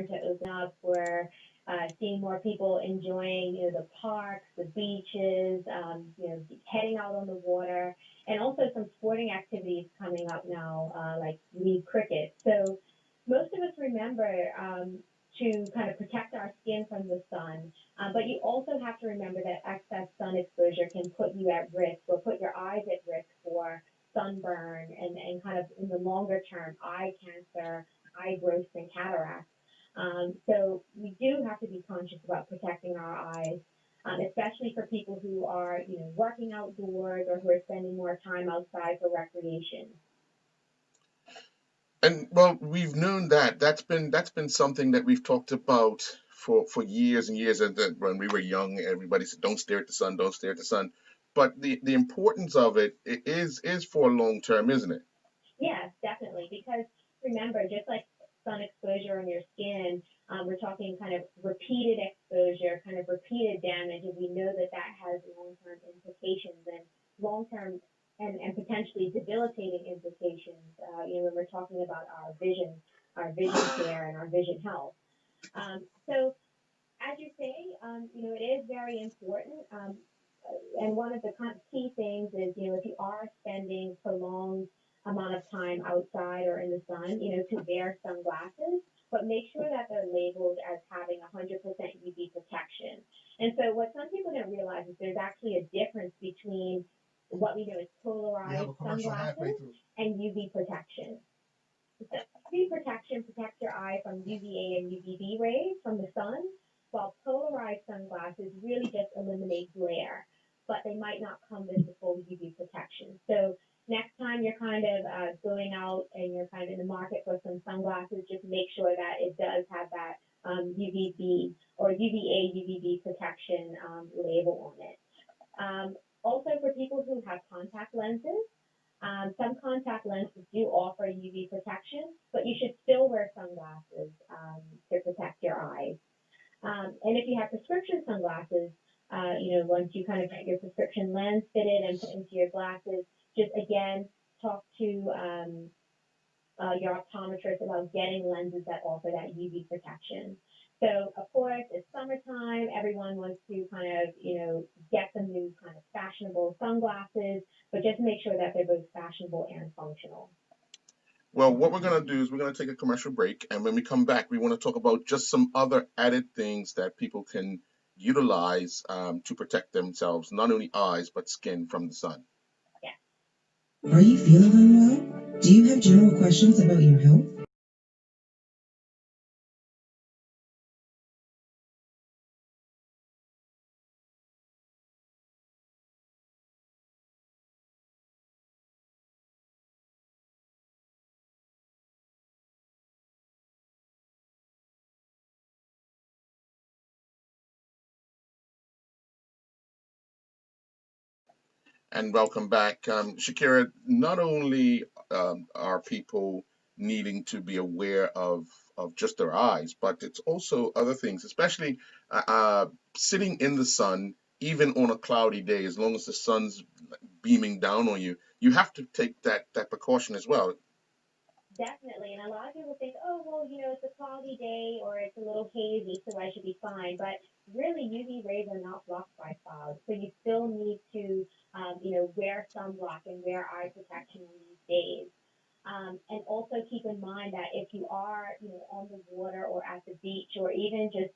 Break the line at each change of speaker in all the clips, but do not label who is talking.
starting to open up. We're seeing more people enjoying, the parks, the beaches, heading out on the water, and also some sporting activities coming up now, like league cricket. So most of us remember to kind of protect our skin from the sun, but you also have to remember that excess sun exposure can put you at risk or put your eyes at risk for sunburn and kind of in the longer term, eye cancer, eye growth, and cataracts. So we do have to be conscious about protecting our eyes, especially for people who are, working outdoors or who are spending more time outside for recreation.
And well, we've known that that's been something that we've talked about for years and years. And that when we were young, everybody said, "Don't stare at the sun, don't stare at the sun." But the importance of it is for long term, isn't it?
Yes, definitely. Because remember, just like sun exposure on your skin, we're talking kind of repeated exposure, kind of repeated damage, and we know that that has long-term implications and long-term and potentially debilitating implications. When we're talking about our vision care, and our vision health. So as you say, it is very important. And one of the key things is, if you are spending prolonged amount of time outside or in the sun, to wear sunglasses, but make sure that they're labeled as having 100% UV protection. And so what some people don't realize is there's actually a difference between what we know as polarized sunglasses and UV protection. So UV protection protects your eye from UVA and UVB rays from the sun, while polarized sunglasses really just eliminate glare, but they might not come with the full UV protection. So next time you're kind of going out and you're kind of in the market for some sunglasses, just make sure that it does have that UVB or UVA, UVB protection label on it. Also, for people who have contact lenses, some contact lenses do offer UV protection, but you should still wear sunglasses to protect your eyes. And if you have prescription sunglasses, once you kind of get your prescription lens fitted and put into your glasses, just again talk to your optometrist about getting lenses that offer that UV protection. So of course, it's summertime. Everyone wants to kind of, get some new kind of fashionable sunglasses, but just make sure that they're both fashionable and functional.
Well, what we're going to do is we're going to take a commercial break, and when we come back, we want to talk about just some other added things that people can utilize to protect themselves, not only eyes but skin from the sun.
Yeah.
Are you feeling unwell? Do you have general questions about your health?
And welcome back, Shakira. Not only are people needing to be aware of just their eyes, but it's also other things, especially sitting in the sun, even on a cloudy day. As long as the sun's beaming down on you, you have to take that precaution as well.
Definitely. And a lot of people think, oh, well, it's a cloudy day or it's a little hazy, so I should be fine. But really, UV rays are not blocked by clouds. So you still need to, wear sunblock and wear eye protection on these days. And also keep in mind that if you are, on the water or at the beach or even just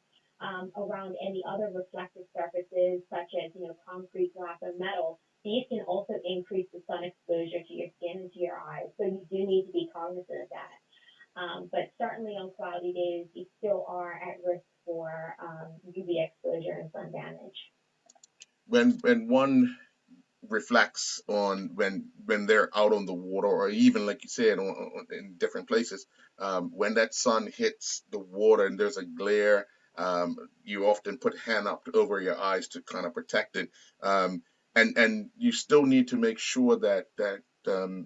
around any other reflective surfaces such as, concrete, glass, or metal, these can also increase the sun exposure to your skin and to your eyes. So you do need to be cognizant of that. But certainly on cloudy days, you still are at risk for UV exposure and sun damage.
When one reflects on when they're out on the water, or even like you said, in different places, when that sun hits the water and there's a glare, you often put hand up over your eyes to kind of protect it, and you still need to make sure that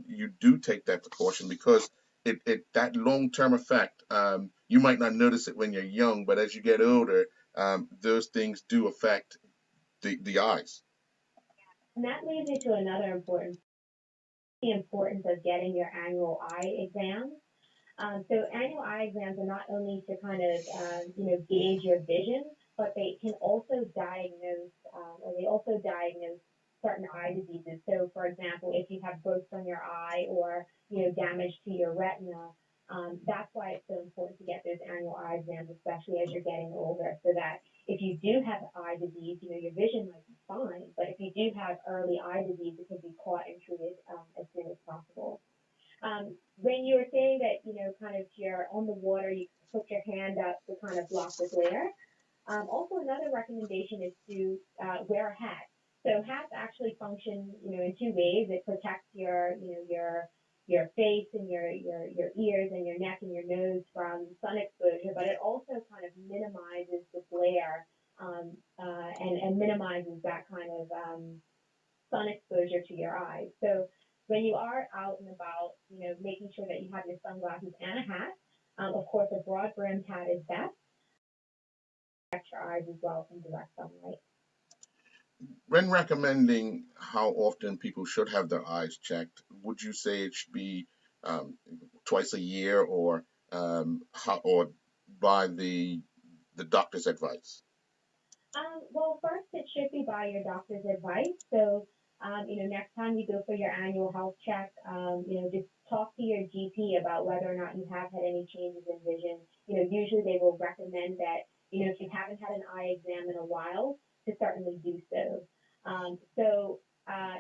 you do take that precaution, because it that long term effect, you might not notice it when you're young, but as you get older, those things do affect the eyes.
And that leads me to another important the importance of getting your annual eye exam. So annual eye exams are not only to kind of, gauge your vision, but they can also diagnose, or they also diagnose certain eye diseases. So, for example, if you have growths on your eye or, damage to your retina, that's why it's so important to get those annual eye exams, especially as you're getting older, so that if you do have eye disease, your vision might be fine, but if you do have early eye disease, it could be caught and treated as soon as possible. When you were saying that, kind of you're on the water, you put your hand up to kind of block the glare. Also, another recommendation is to wear a hat. So hats actually function, in two ways. It protects your face and your ears and your neck and your nose from sun exposure, but it also kind of minimizes the glare and minimizes that kind of sun exposure to your eyes. So when you are out and about, making sure that you have your sunglasses and a hat. Of course, a broad brimmed hat is best. Protect your eyes as well from direct sunlight.
When recommending how often people should have their eyes checked, would you say it should be um, twice a year, or by the doctor's advice?
Well, first, it should be by your doctor's advice. So, next time you go for your annual health check, just talk to your GP about whether or not you have had any changes in vision. Usually they will recommend that, if you haven't had an eye exam in a while, to certainly do so.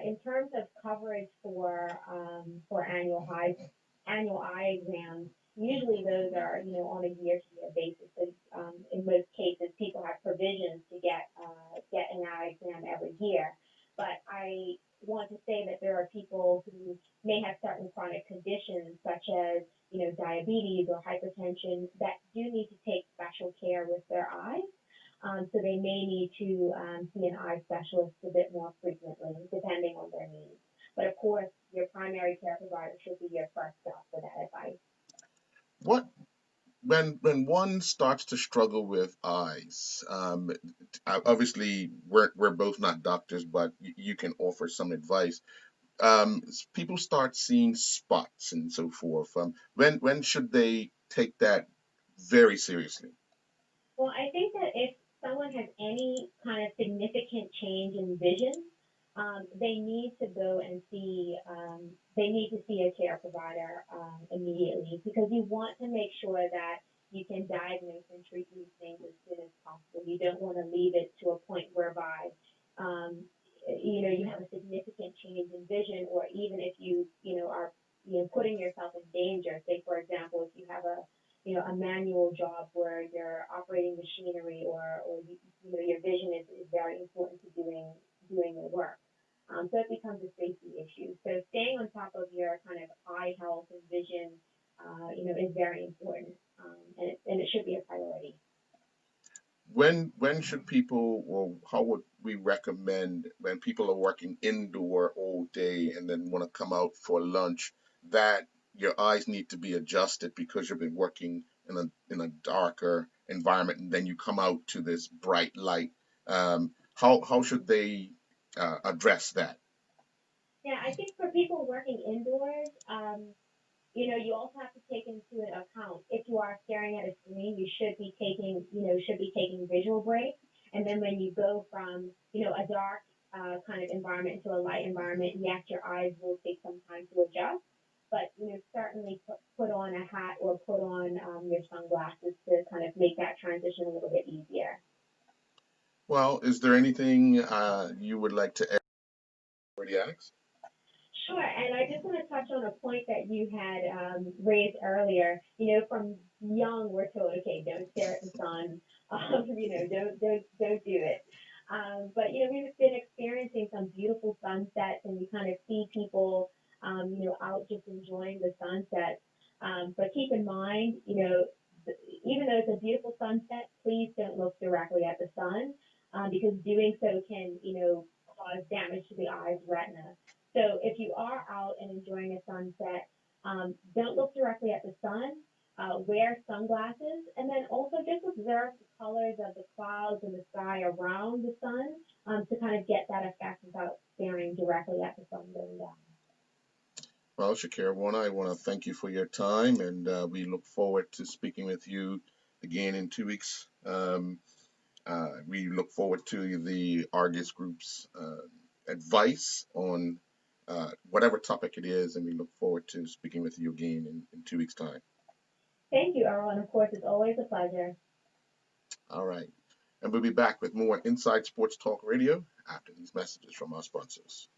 In terms of coverage for annual eye exams, usually those are, on a year-to-year basis. So, in most cases, people have provisions to get an eye exam every year. But I want to say that there are people who may have certain chronic conditions, such as, diabetes or hypertension, that do need to take special care with their eyes. So they may need to see an eye specialist a bit more frequently, depending on their needs. But of course, your primary care provider should be your first stop for that advice.
What when one starts to struggle with eyes, obviously we're both not doctors, but you can offer some advice. People start seeing spots and so forth. When should they take that very seriously?
Well, I think that if someone has any kind of significant change in vision, they need to go and see. They need to see a care provider immediately, because you want to make sure that you can diagnose and treat these things as soon as possible. You don't want to leave it to a point whereby um, you have a significant change in vision, or even if are putting yourself in danger. Say, for example, if you have a manual job where you're operating machinery, or your vision is very important to doing your work. So it becomes a safety issue. So staying on top of your kind of eye health and vision, is very important, and it should be a priority.
When should people, or how would we recommend when people are working indoor all day and then want to come out for lunch, that your eyes need to be adjusted because you've been working in a darker environment, and then you come out to this bright light? How should they address that?
Yeah, I think for people working indoors, you also have to take into account, if you are staring at a screen, you should be taking visual breaks. And then when you go from, a dark kind of environment into a light environment, yes, your eyes will take some time to adjust. But, certainly put on a hat or put on your sunglasses to kind of make that transition a little bit easier.
Well, is there anything you would like to add for the ask?
Sure, and I just want to touch on a point that you had raised earlier. From young, we're told, okay, don't stare at the sun. Don't do it. But we've been experiencing some beautiful sunsets, and you kind of see people, out just enjoying the sunset. But keep in mind, even though it's a beautiful sunset, please don't look directly at the sun, because doing so can, cause damage to the eye's retina. So if you are out and enjoying a sunset, don't look directly at the sun. Wear sunglasses, and then also just observe the colors of the clouds and the sky around the sun, to kind of get that effect without staring directly at the sun going down.
Well, Shakira Warner, I want to thank you for your time, and we look forward to speaking with you again in 2 weeks. We look forward to the Argus Group's advice on whatever topic it is, and we look forward to speaking with you again in 2 weeks' time.
Thank you, Earl, and of course, it's always a pleasure.
All right. And we'll be back with more Inside Sports Talk Radio after these messages from our sponsors.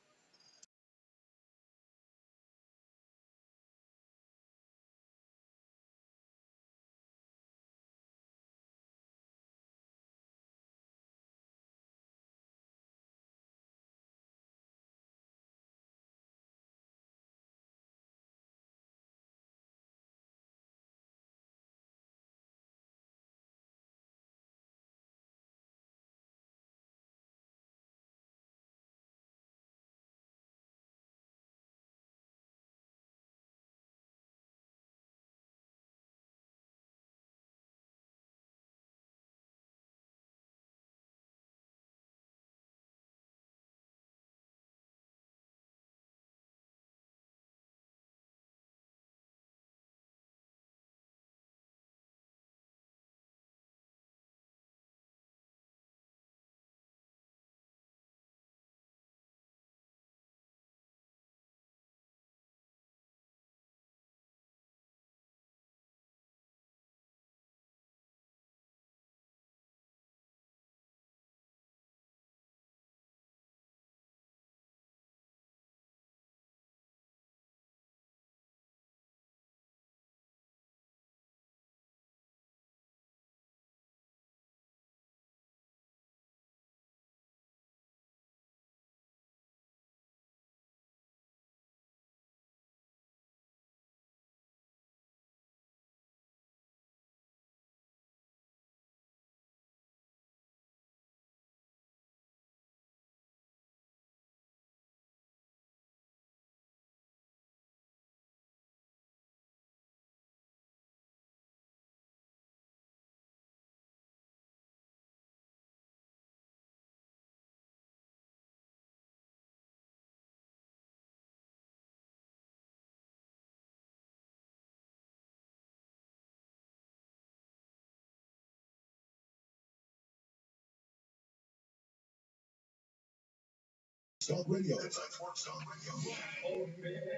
Talk Radio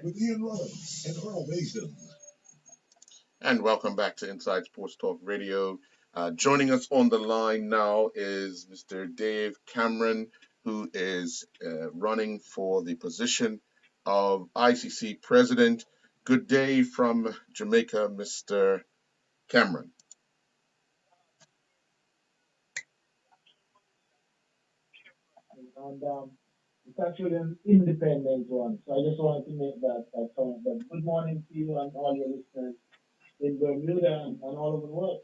with Ian Rollins and Earl Mason.
And welcome back to Inside Sports Talk Radio. Joining us on the line now is Mr. Dave Cameron, who is running for the position of ICC president. Good day from Jamaica, Mr. Cameron.
And it's actually an independent one. So I just wanted to make that comment. But good morning to you and all your listeners in Bermuda and all over the world.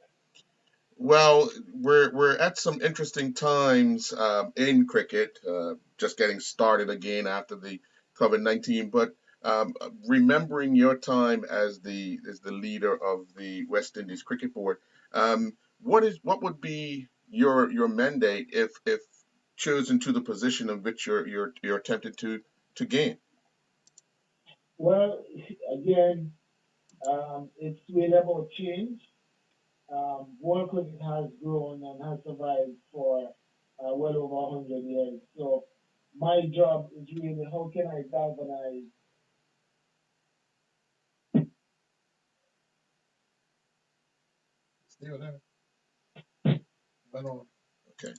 Well, we're at some interesting times in cricket, just getting started again after the COVID-19. But remembering your time as the leader of the West Indies Cricket Board, what would be your mandate if chosen to the position of which you're attempted to gain?
Well, again, it's really about change. World cricket has grown and has survived for well over 100 years. So my job is really how can I galvanize.
Still there? Went on.
Okay.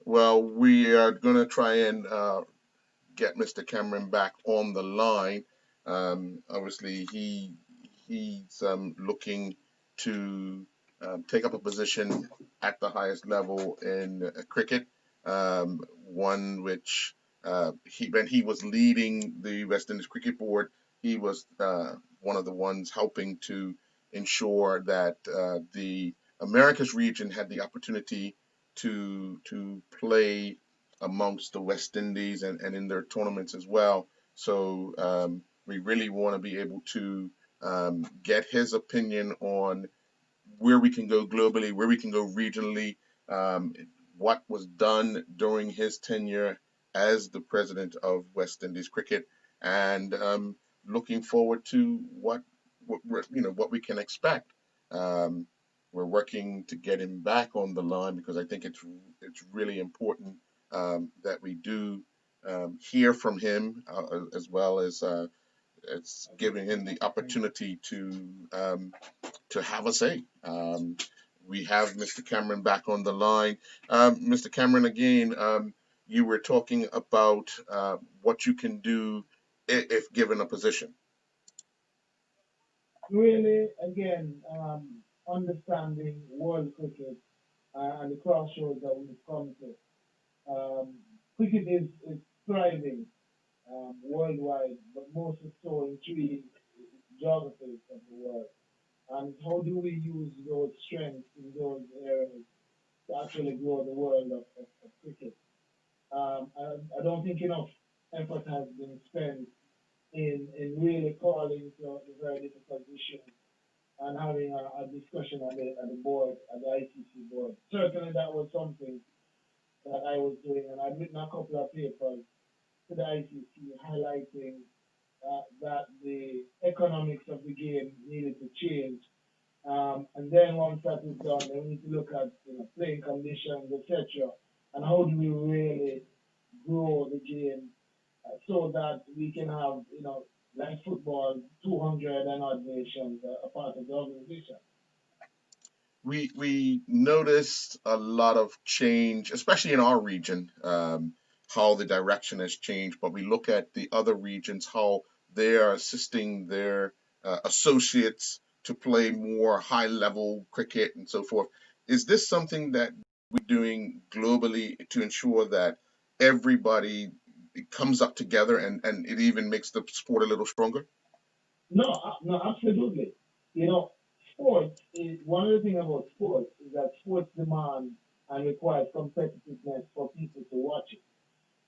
Well, we are going to try and get Mr. Cameron back on the line. Obviously, he's looking to take up a position at the highest level in cricket, one which when he was leading the West Indies Cricket Board, he was one of the ones helping to ensure that the Americas region had the opportunity to play amongst the West Indies and in their tournaments as well. So we really want to be able to get his opinion on where we can go globally, where we can go regionally, um, what was done during his tenure as the president of West Indies Cricket, and looking forward to what we can expect. Um, we're working to get him back on the line because I think it's really important that we do hear from him as well as giving him the opportunity to have a say. We have Mr. Cameron back on the line. Mr. Cameron, again, you were talking about what you can do if given a position.
Really, again, understanding world cricket and the crossroads that we've come to. Cricket is thriving worldwide, but most so in three geographies of the world. And how do we use those strengths in those areas to actually grow the world of cricket? I don't think enough effort has been spent in really calling to the very difficult issues and having a discussion at the board, at the ICC board. Certainly that was something that I was doing, and I've written a couple of papers to the ICC highlighting that the economics of the game needed to change. And then once that is done, then we need to look at playing conditions, etc. And how do we really grow the game so that we can have, like football, 200 and odd nations a part of the organization.
We noticed a lot of change, especially in our region, how the direction has changed. But we look at the other regions, how they are assisting their associates to play more high level cricket and so forth. Is this something that we're doing globally to ensure that everybody comes up together and it even makes the sport a little stronger?
No, no, absolutely. You know, sports is one of the things about sports is that sports demand and requires competitiveness for people to watch it.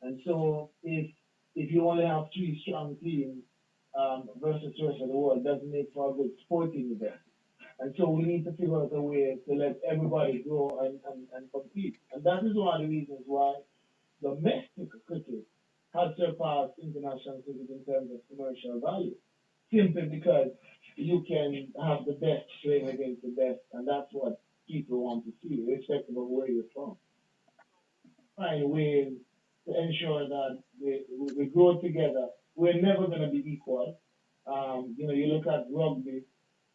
And so if you only have three strong teams versus the rest of the world, it doesn't make for a good sporting event. And so we need to figure out a way to let everybody grow and compete. And that is one of the reasons why domestic cricket has surpassed international cricket in terms of commercial value. Simply because you can have the best playing against the best, and that's what people want to see, irrespective of where you're from. Find ways to ensure that we grow together. We're never going to be equal. You look at rugby,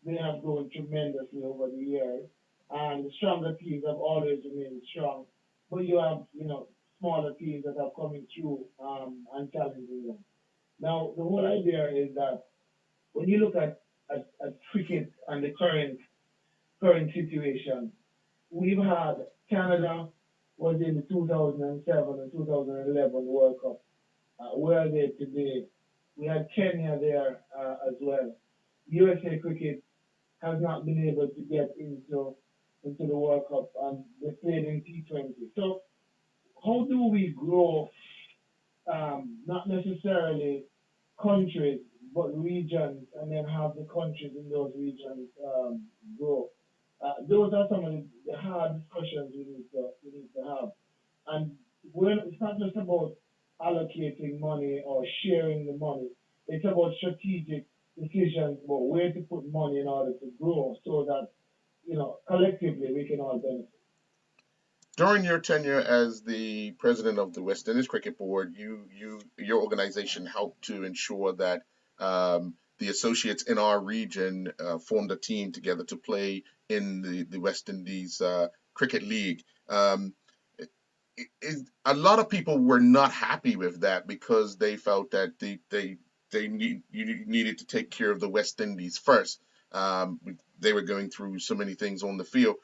they have grown tremendously over the years, and the stronger teams have always remained strong. But you have, smaller teams that are coming through and challenging them. Now, the whole idea is that when you look at cricket and the current situation, we've had Canada was in the 2007 and 2011 World Cup. Where are they today? We had Kenya there as well. USA Cricket has not been able to get into the World Cup, and they played in T20. So how do we grow not necessarily countries, but regions, and then have the countries in those regions grow. Those are some of the hard discussions we need to have. And it's not just about allocating money or sharing the money. It's about strategic decisions about where to put money in order to grow, so that collectively we can all benefit.
During your tenure as the president of the West Indies Cricket Board, your organization helped to ensure that the associates in our region formed a team together to play in the West Indies Cricket League. A lot of people were not happy with that because they felt that you needed to take care of the West Indies first. They were going through so many things on the field.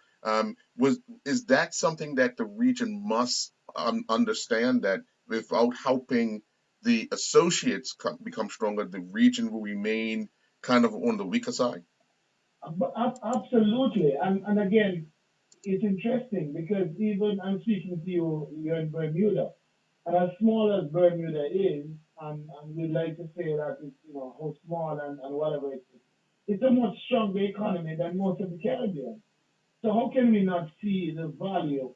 Was Is that something that the region must understand, that without helping the associates become stronger, the region will remain kind of on the weaker side?
Absolutely. And again, it's interesting because even I'm speaking to you, you're in Bermuda, and as small as Bermuda is, and we'd like to say that it's how small and whatever it is, it's a much stronger economy than most of the Caribbean. So how can we not see the value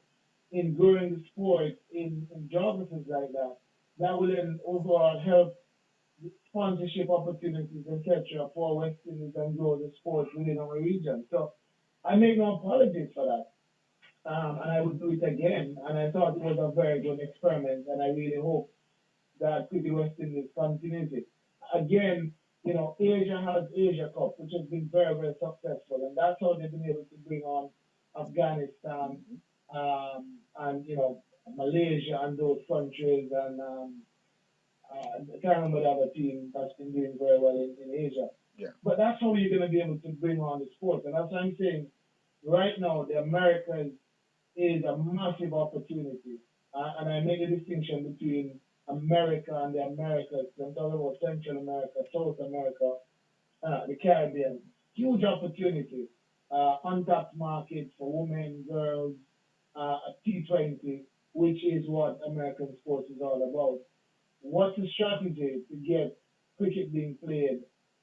in growing the sport in geographies like that? That will then overall help sponsorship opportunities, etc., for West Indies and grow the sport within our region. So I make no apologies for that. And I would do it again. And I thought it was a very good experiment, and I really hope that Cricket West Indies continues it. Again, Asia has Asia Cup, which has been very, very successful, and that's how they've been able to bring on Afghanistan, and Malaysia and those countries, and I can't remember the other team that's been doing very well in Asia.
Yeah.
But that's how you're going to be able to bring on the sport, and that's what I'm saying. Right now, the Americas is a massive opportunity. And I make a distinction between America and the Americas. I'm talking about Central America, South America, the Caribbean. Huge opportunity. Untapped market for women, girls, T20, which is what American sports is all about. What's the strategy to get cricket being played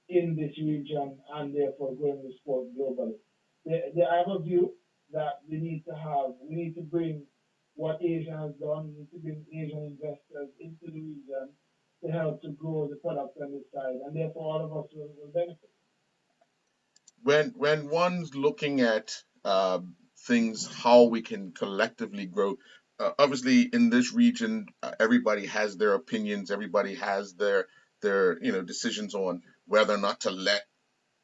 in this region and therefore growing the sport globally? I have a view that we need to bring what Asia has done, we need to bring Asian investors into the region to help to grow the product on this side, and therefore all of us will benefit.
When one's looking at things, how we can collectively grow. Obviously, in this region, everybody has their opinions. Everybody has their decisions on whether or not to let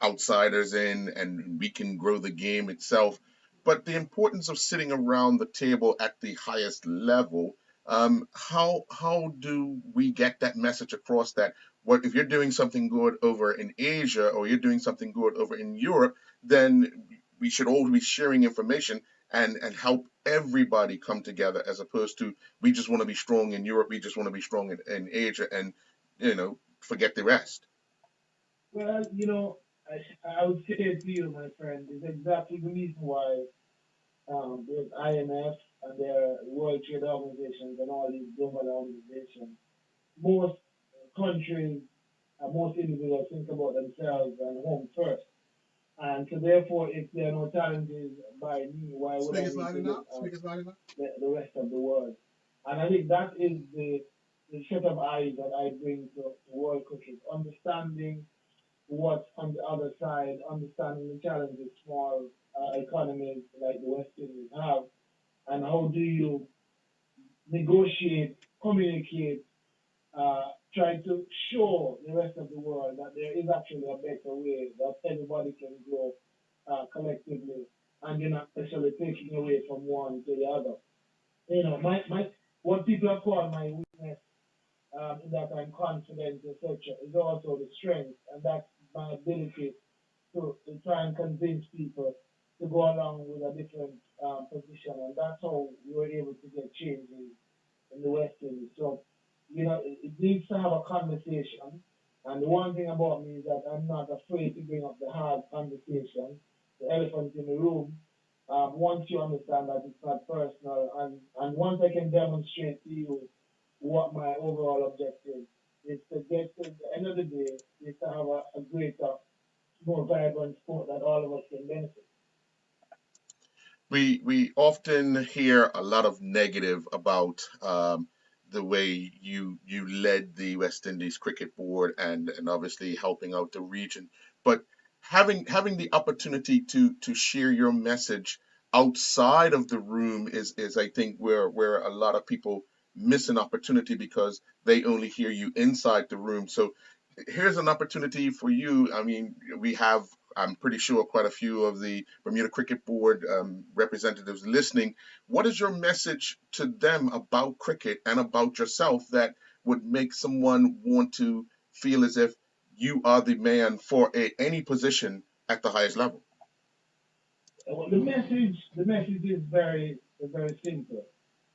outsiders in, and we can grow the game itself. But the importance of sitting around the table at the highest level, how do we get that message across that what if you're doing something good over in Asia or you're doing something good over in Europe, then we should all be sharing information and help everybody come together as opposed to we just want to be strong in Europe, we just want to be strong in Asia and forget the rest.
Well, I would say to you, my friend, is exactly the reason why there's IMF and their World Trade Organizations and all these global organizations. Most countries and most individuals think about themselves and home first. And so therefore, if there are no challenges by me, why would I
Speakers
need to
lining
look
up.
at
Speakers lining up.
the rest of the world? And I think that is the set of eyes that I bring to world cricket, understanding what's on the other side, understanding the challenges small economies like the West Indies have, and how do you negotiate, communicate, try to show the rest of the world that there is actually a better way that everybody can grow collectively, and you're not necessarily taking away from one to the other. My what people have called my weakness, in that I'm confident, etc., is also the strength, and that's my ability to try and convince people to go along with a different position, and that's how we were able to get changes in the West Indies. So, it needs to have a conversation. And the one thing about me is that I'm not afraid to bring up the hard conversation, the elephant in the room. Once you understand that it's not personal, and once I can demonstrate to you what my overall objective is to get to the end of the day, is to have a greater, more vibrant sport that all of us can benefit.
We often hear a lot of negative about the way you led the West Indies Cricket Board and obviously helping out the region. But having the opportunity to share your message outside of the room is I think where a lot of people miss an opportunity because they only hear you inside the room. So here's an opportunity for you. I mean, we have, I'm pretty sure, quite a few of the Bermuda Cricket Board representatives listening. What is your message to them about cricket and about yourself that would make someone want to feel as if you are the man for any position at the highest level?
Well, the message is very simple.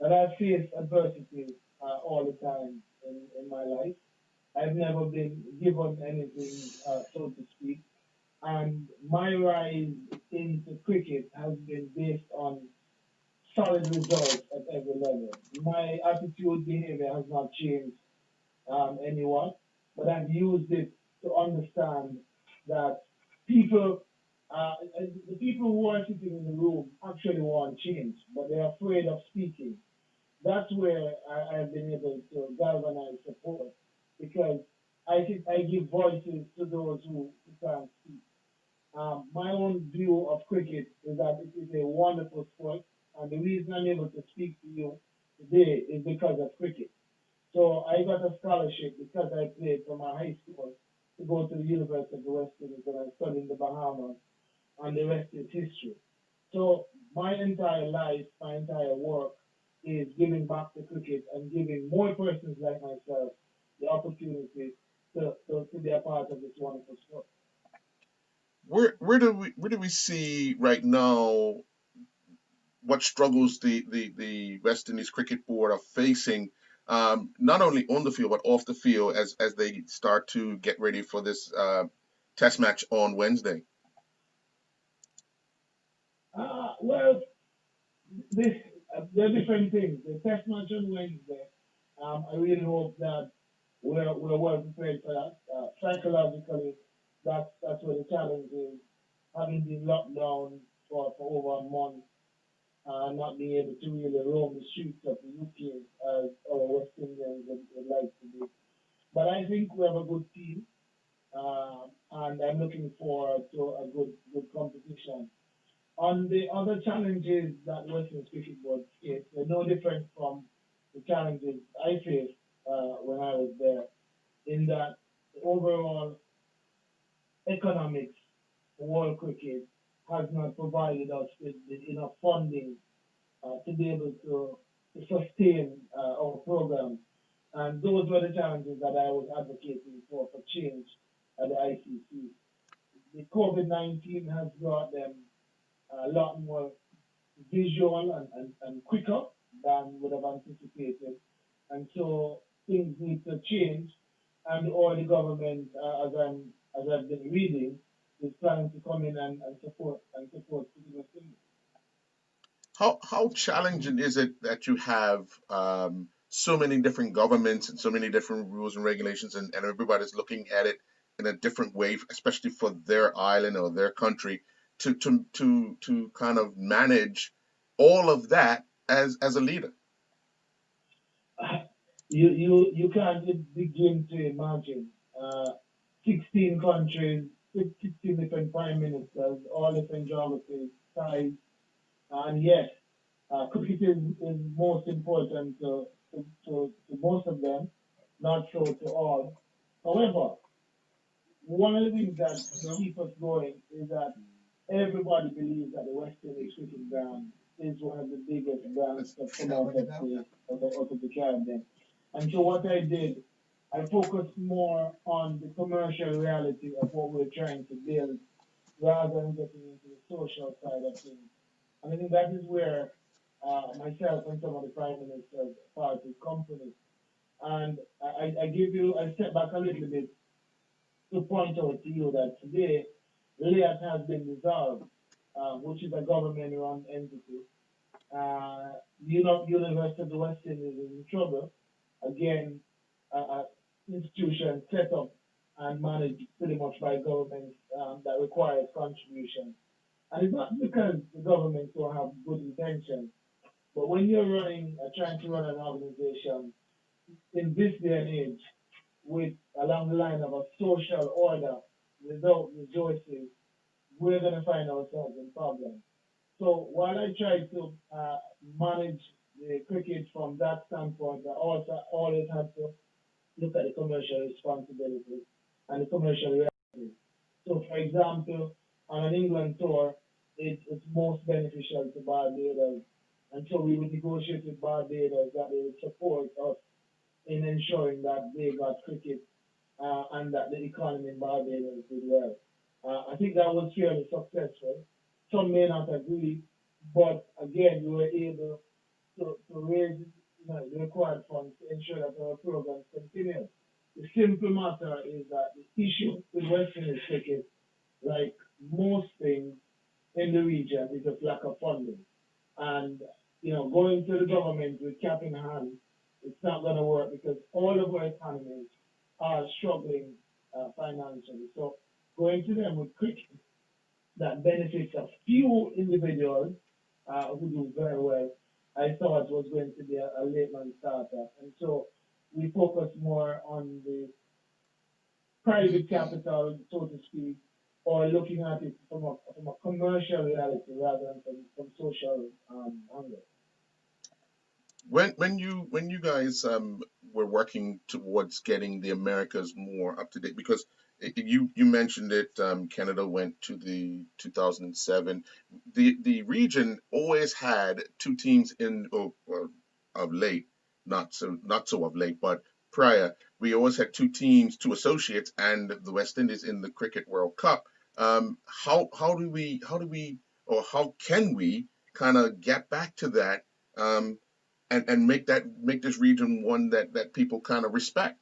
That I face adversity all the time in my life. I've never been given anything, so to speak. And my rise into cricket has been based on solid results at every level. My attitude, behavior has not changed anyone, but I've used it to understand that people, the people who are sitting in the room actually want change, but they're afraid of speaking. That's where I've been able to galvanize support because I give voices to those who can't speak. My own view of cricket is that it is a wonderful sport, and the reason I'm able to speak to you today is because of cricket. So I got a scholarship because I played for my high school to go to the University of the West Indies and I studied in the Bahamas, and the rest is history. So my entire life, my entire work is giving back to cricket and giving more persons like myself the opportunity to be a part of this wonderful sport.
Where do we see right now what struggles the West Indies Cricket Board are facing, not only on the field but off the field as they start to get ready for this test match on Wednesday?
Well, this there are different things. The test match on Wednesday. I really hope that we're well prepared for that. Psychologically, that's where the challenge is. Having been locked down for over a month, not being able to really roam the streets of the UK as our West Indians would like to do. But I think we have a good team, and I'm looking forward to a good competition. On the other challenges that Western Cricket Board face, they're no different from the challenges I faced when I was there, in that the overall economics for world cricket has not provided us with enough funding to be able to sustain our programs. And those were the challenges that I was advocating for change at the ICC. The COVID-19 has brought them a lot more visual and quicker than would have anticipated. And so things need to change. And or the government, as I've been reading, is planning to come in and support citizens.
How challenging is it that you have so many different governments and so many different rules and regulations, and everybody's looking at it in a different way, especially for their island or their country, to kind of manage all of that as a leader?
You can't begin to imagine 16 countries, 16 different prime ministers, all different geographies, size, and yes, cricket is most important to most of them, not so to all. However, one of the things that keep us going is that everybody believes that the West Indies cricket brand is one of the biggest brands that come out of the Caribbean. And so what I did, I focused more on the commercial reality of what we're trying to build rather than getting into the social side of things. And I think that is where myself and some of the prime ministers parted company. And I step back a little bit to point out to you that today, LEAT has been dissolved, which is a government-run entity. University of the West Indies is in trouble. Again, institution set up and managed pretty much by government that requires contribution. And it's not because the government don't have good intentions, but when you're trying to run an organization in this day and age, with along the line of a social order without resources, we're going to find ourselves in problems. So while I try to manage the cricket from that standpoint, I also always have to look at the commercial responsibility and the commercial reality. So, for example, on an England tour, it's most beneficial to Barbados. And so we would negotiate with Barbados that they would support us in ensuring that they got cricket and that the economy in Barbados did well. I think that was fairly successful. Some may not agree, but again, we were able to raise the required funds to ensure that our programs continue. The simple matter is that the issue with West Indies cricket, like most things in the region, is a lack of funding. And going to the government with cap in hand, it's not going to work because all of our economies are struggling financially. So going to them with quick that benefits a few individuals who do very well, I thought was going to be a late man starter. And so we focus more on the private capital, so to speak, or looking at it from a commercial reality rather than from social angle.
When you guys were working towards getting the Americas more up to date, because you mentioned it, Canada went to the 2007. The region always had two teams in, or of late, not so of late, but prior, we always had two teams, two associates, and the West Indies in the Cricket World Cup. How do we or how can we kind of get back to that? And make this region one that people kind of respect.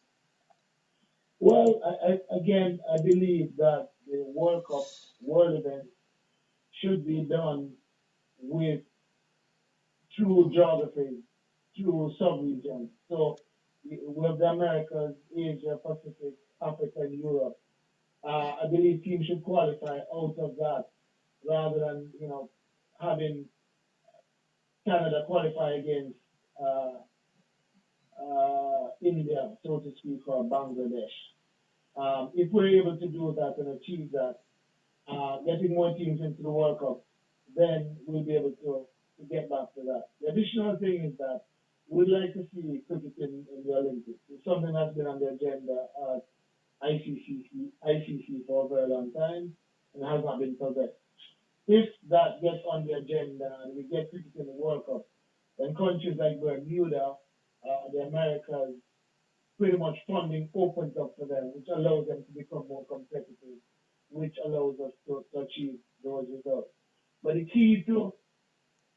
Well, again, I believe that the World Cup world event should be done with through geography, through sub-regions. So we have the Americas, Asia, Pacific, Africa, and Europe. I believe teams should qualify out of that rather than having Canada qualify against uh, India, so to speak, or Bangladesh. If we're able to do that and achieve that, getting more teams into the World Cup, then we'll be able to get back to that. The additional thing is that we'd like to see cricket in the Olympics. It's something that's been on the agenda at ICC for a very long time and has not been progressed. If that gets on the agenda and we get cricket in the World Cup, then countries like Bermuda, the Americas, pretty much funding opens up for them, which allows them to become more competitive, which allows us to achieve those results. But the key to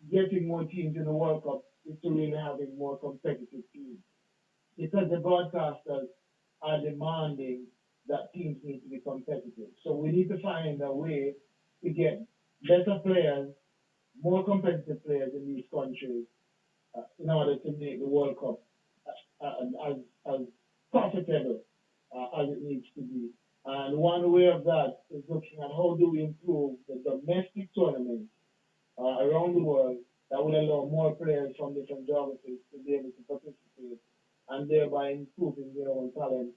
getting more teams in the World Cup is to really having more competitive teams because the broadcasters are demanding that teams need to be competitive. So we need to find a way to get better players, more competitive players in these countries in order to make the World Cup as profitable as it needs to be. And one way of that is looking at how do we improve the domestic tournaments around the world that will allow more players from different geographies to be able to participate and thereby improving their own talent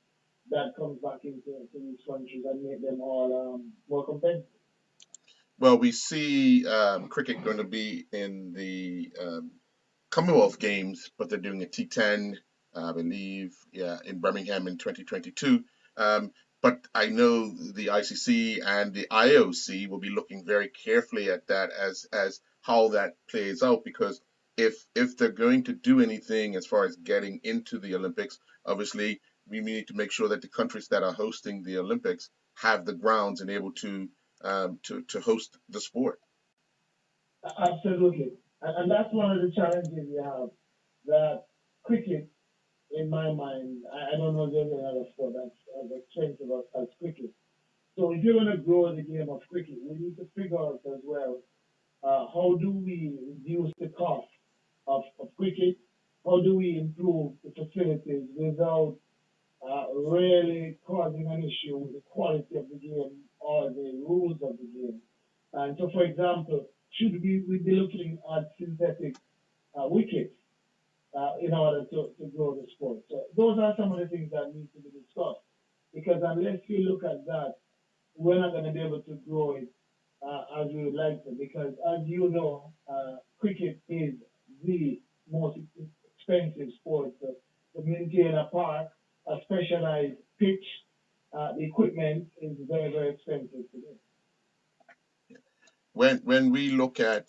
that comes back into these countries and make them all more competitive.
Well, we see cricket going to be in the Commonwealth Games, but they're doing a T10, I believe, yeah, in Birmingham in 2022. But I know the ICC and the IOC will be looking very carefully at that as how that plays out, because if they're going to do anything as far as getting into the Olympics, obviously we need to make sure that the countries that are hosting the Olympics have the grounds and able to host the sport.
Absolutely. And that's one of the challenges we have that cricket, in my mind, I don't know if there's another sport that's as expensive as cricket. So if you're going to grow the game of cricket, we need to figure out as well how do we reduce the cost of cricket? How do we improve the facilities without really causing an issue with the quality of the game or the rules of the game? And so, for example, should we be looking at synthetic wickets in order to grow the sport? So those are some of the things that need to be discussed because unless we look at that, we're not going to be able to grow it as we would like to because as you know, cricket is the most expensive sport to maintain a park, a specialized pitch. The equipment is very, very expensive today.
When we look at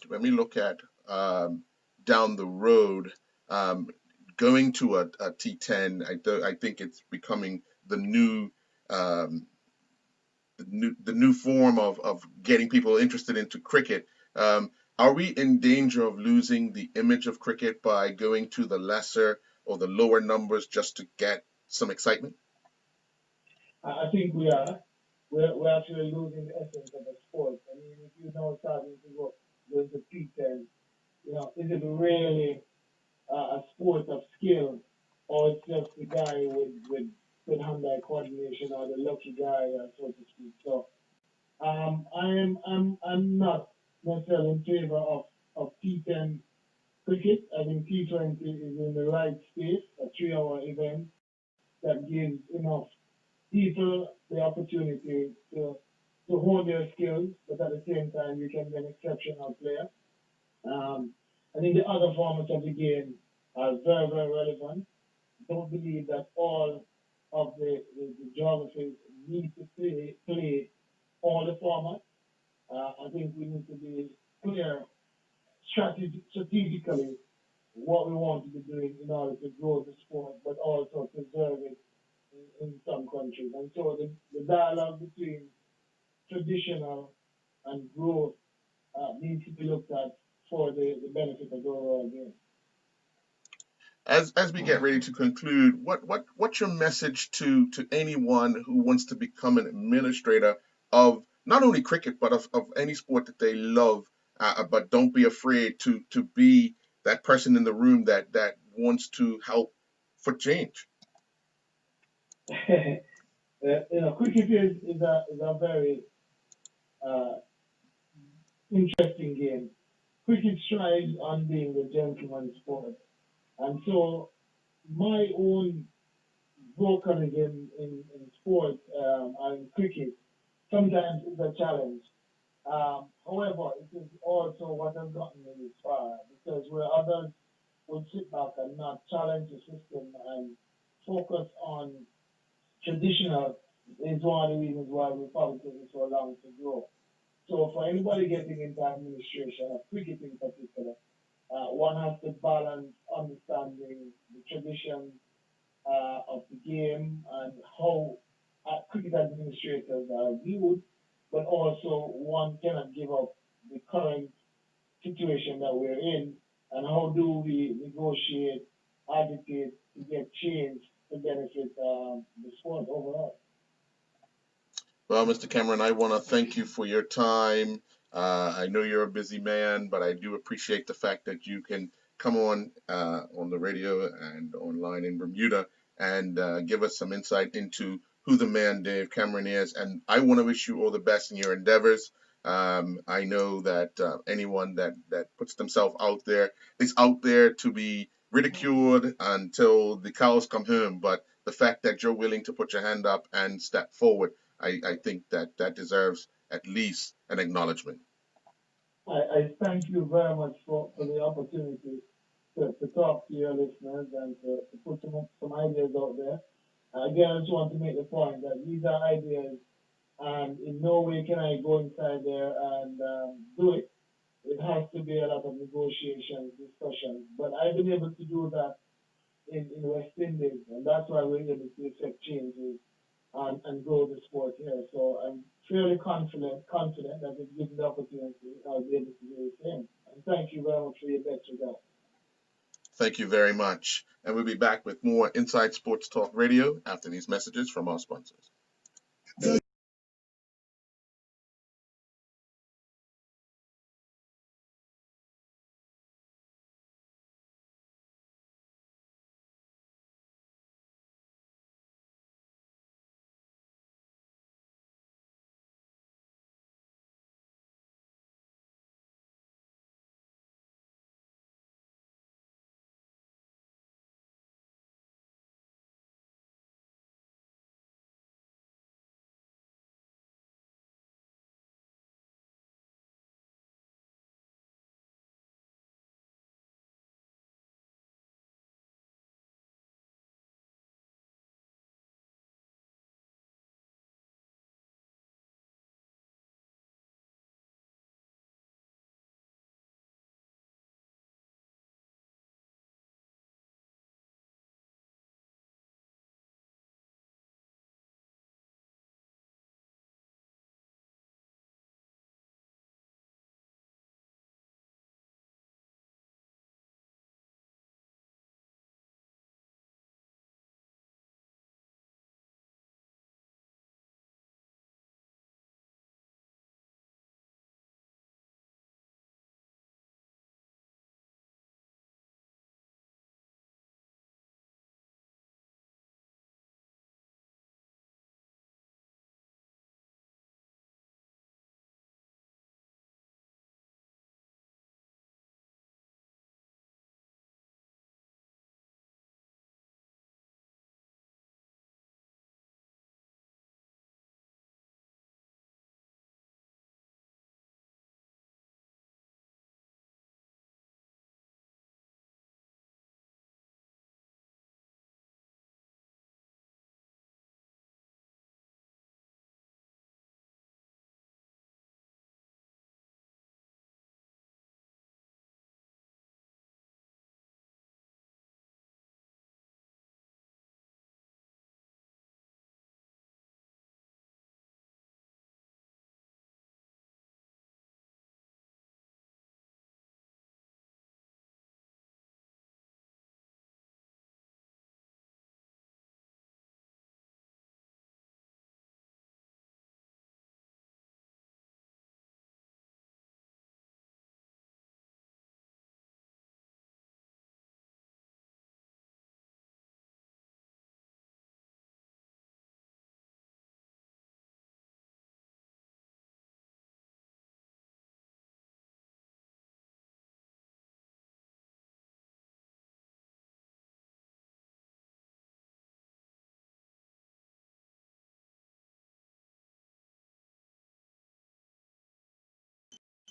down the road, um, going to a T10, I think it's becoming the new um, the new form of getting people interested into cricket. Are we in danger of losing the image of cricket by going to the lesser or the lower numbers just to get some excitement?
I think we are. We're actually losing the essence of the sport. I mean, if you know starting to go to P10, is it really a sport of skill, or it's just the guy with good hand-eye coordination, or the lucky guy, so to speak. So I'm not necessarily in favor of T10 cricket. I think T20 is in the right space, a 3-hour event that gives enough people the opportunity to hone their skills, but at the same time, you can be an exceptional player. Um, I think the other formats of the game are very, very relevant. Don't believe that all of the geographies need to play all the formats. I think we need to be clear strategically what we want to be doing in order to grow the sport, but also preserve it in some countries. And so the dialogue between traditional and growth needs to be looked at for the benefit of the overall game.
As we get ready to conclude, what's your message to anyone who wants to become an administrator of not only cricket but of any sport that they love, but don't be afraid to be that person in the room that wants to help for change.
Cricket is a very uh, interesting game. Cricket strives on being the gentleman's sport. And so my own vocalism in sports and cricket sometimes is a challenge. However, it is also what has gotten me this far because where others would sit back and not challenge the system and focus on traditional is one of the reasons why we're probably taking so long to grow. So for anybody getting into administration of cricket in particular, one has to balance understanding the tradition of the game and how cricket administrators are viewed, but also one cannot give up the current situation that we're in and how do we negotiate, advocate to get change to benefit the sport overall.
Well, Mr. Cameron, I want to thank you for your time. I know you're a busy man, but I do appreciate the fact that you can come on the radio and online in Bermuda and give us some insight into who the man Dave Cameron is. And I want to wish you all the best in your endeavors. I know that anyone that puts themselves out there is out there to be ridiculed until the cows come home. But the fact that you're willing to put your hand up and step forward, I think that deserves at least an acknowledgement.
I thank you very much for the opportunity to talk to your listeners and to put some ideas out there. Again, I just want to make the point that these are ideas, and in no way can I go inside there and do it. It has to be a lot of negotiations, discussions. But I've been able to do that in West Indies, and that's why we're able to effect changes and grow the sport here. So I'm fairly confident that if given the opportunity, I'll be able to do the same. And thank you very much for your best regard.
Thank you very much. And we'll be back with more Inside Sports Talk Radio after these messages from our sponsors.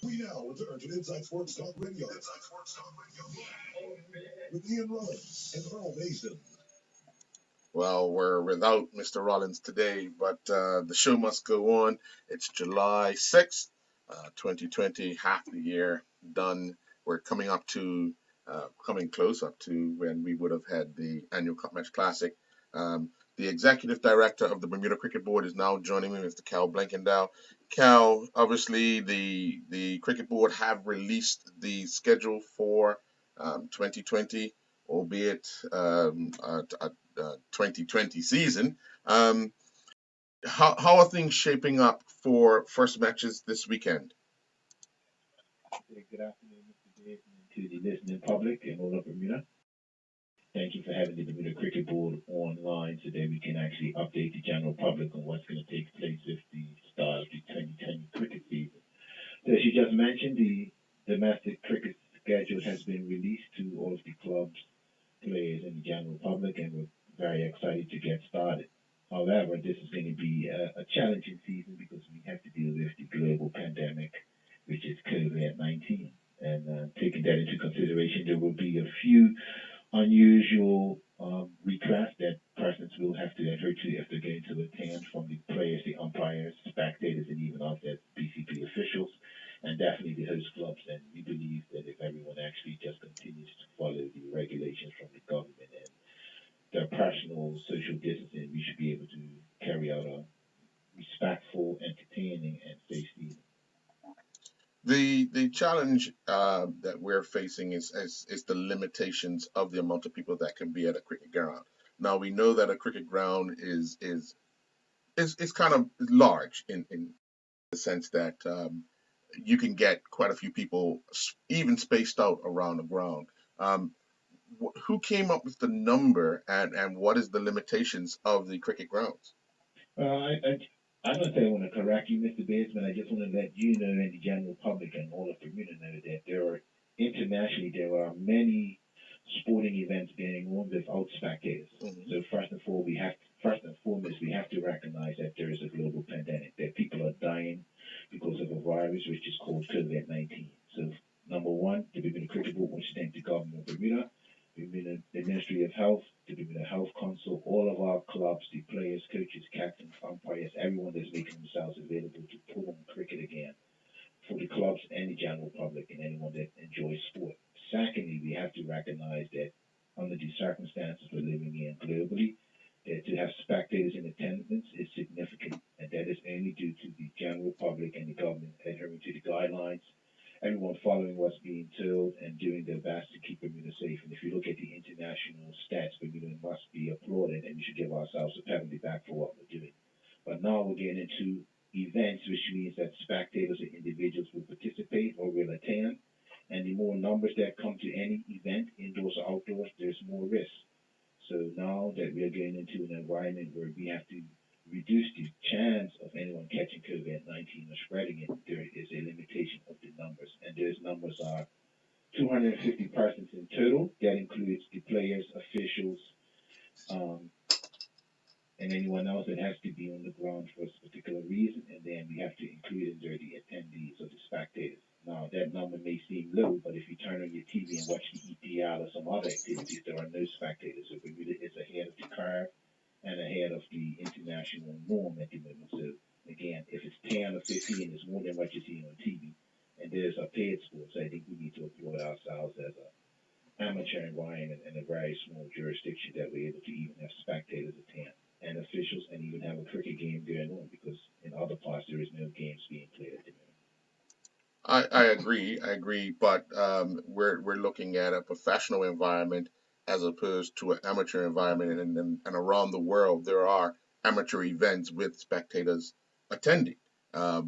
We now return to Inside Sports Talk Radio. With Ian Rollins and Earl Mason.
Well, we're without Mr. Rollins today, but the show must go on. It's July 6th, 2020, half the year done. We're coming close up to when we would have had the annual Cup Match Classic. The executive director of the Bermuda Cricket Board is now joining me, Mr. Cal Blankendow. Cal, obviously, the Cricket Board have released the schedule for 2020, albeit 2020 season. How are things shaping up for first matches this weekend?
Good afternoon, Mr. Davis, and to the listening public in all of Bermuda. Thank you for having the Bermuda Cricket Board online so that we can actually update the general public on what's going to take place with the start of the 2020 cricket season. So as you just mentioned, the domestic cricket schedule has been released to all of the clubs, players, and the general public, and we're very excited to get started. However, this is going to be a challenging season because we have to deal with the global pandemic, which is COVID-19. And taking that into consideration, there will be a few unusual requests that persons will have to adhere to if they're going to attend, from the players, the umpires, spectators, and even us as BCP officials, and definitely the host clubs. And we believe that if everyone actually just continues to follow the regulations from the government and their personal social distancing, we should be able to carry out a respectful, entertaining, and safe season.
The challenge that we're facing is the limitations of the amount of people that can be at a cricket ground. Now we know that a cricket ground is kind of large in the sense that you can get quite a few people even spaced out around the ground. Um, who came up with the number, and what is the limitations of the cricket grounds?
I don't say I want to correct you, Mr. Bateman. I just want to let you know and the general public and all of Bermuda know that there are many sporting events going on without spectators.
Mhm.
So first and foremost, we have to recognize that there is a global pandemic, that people are dying because of a virus which is called COVID-19. So number one, the Bermuda Cricket Board wants to thank the government of Bermuda, the Ministry of Health, the Bermuda Health Council, all of our clubs, the players, coaches, captains, umpires, everyone that's making themselves available to put on cricket again for the clubs and the general public and anyone that enjoys sport. Secondly, we have to recognize that under the circumstances we're living in globally, that to have spectators in attendance is significant, and that is only due to the general public and the government adhering to the guidelines, everyone following what's being told and doing their best to keep Bermuda safe. And if you look at the international stats, Bermuda must be applauded, and we should give ourselves a pat on the back for what we're doing. But now we're getting into events, which means that spectators or individuals will participate or will attend. And the more numbers that come to any event, indoors or outdoors, there's more risk. So now that we are getting into an environment where we have to reduce the chance of anyone catching COVID-19 or spreading it, there is a limitation of the numbers. And those numbers are 250 persons in total. That includes the players, officials, um, and anyone else that has to be on the ground for a particular reason. And then we have to include in there the attendees or the spectators. Now, that number may seem low, but if you turn on your TV and watch the EPL or some other activities, there are no spectators. So Bermuda is ahead of the curve and ahead of the international norm at the moment. So, again, if it's 10 or 15, it's more than what you see on TV. And there's a paid sport, so I think we need to applaud ourselves as a amateur environment and a very small jurisdiction that we're able to even have spectators attend and officials and even have a cricket game going on, because in other parts there is no games being played at the moment.
I agree, but we're looking at a professional environment as opposed to an amateur environment, and around the world there are amateur events with spectators attending.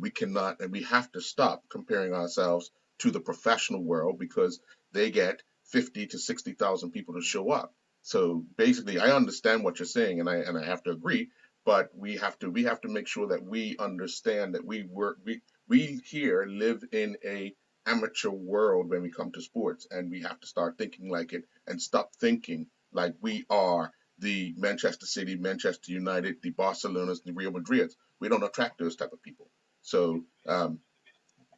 We cannot and we have to stop comparing ourselves to the professional world because they get 50 to 60,000 people to show up. So basically, I understand what you're saying, and I have to agree, but we have to make sure that we understand that we here live in a amateur world when we come to sports, and we have to start thinking like it and stop thinking like we are the Manchester City, Manchester United, the Barcelonas, the Real Madrids. We don't attract those type of people. So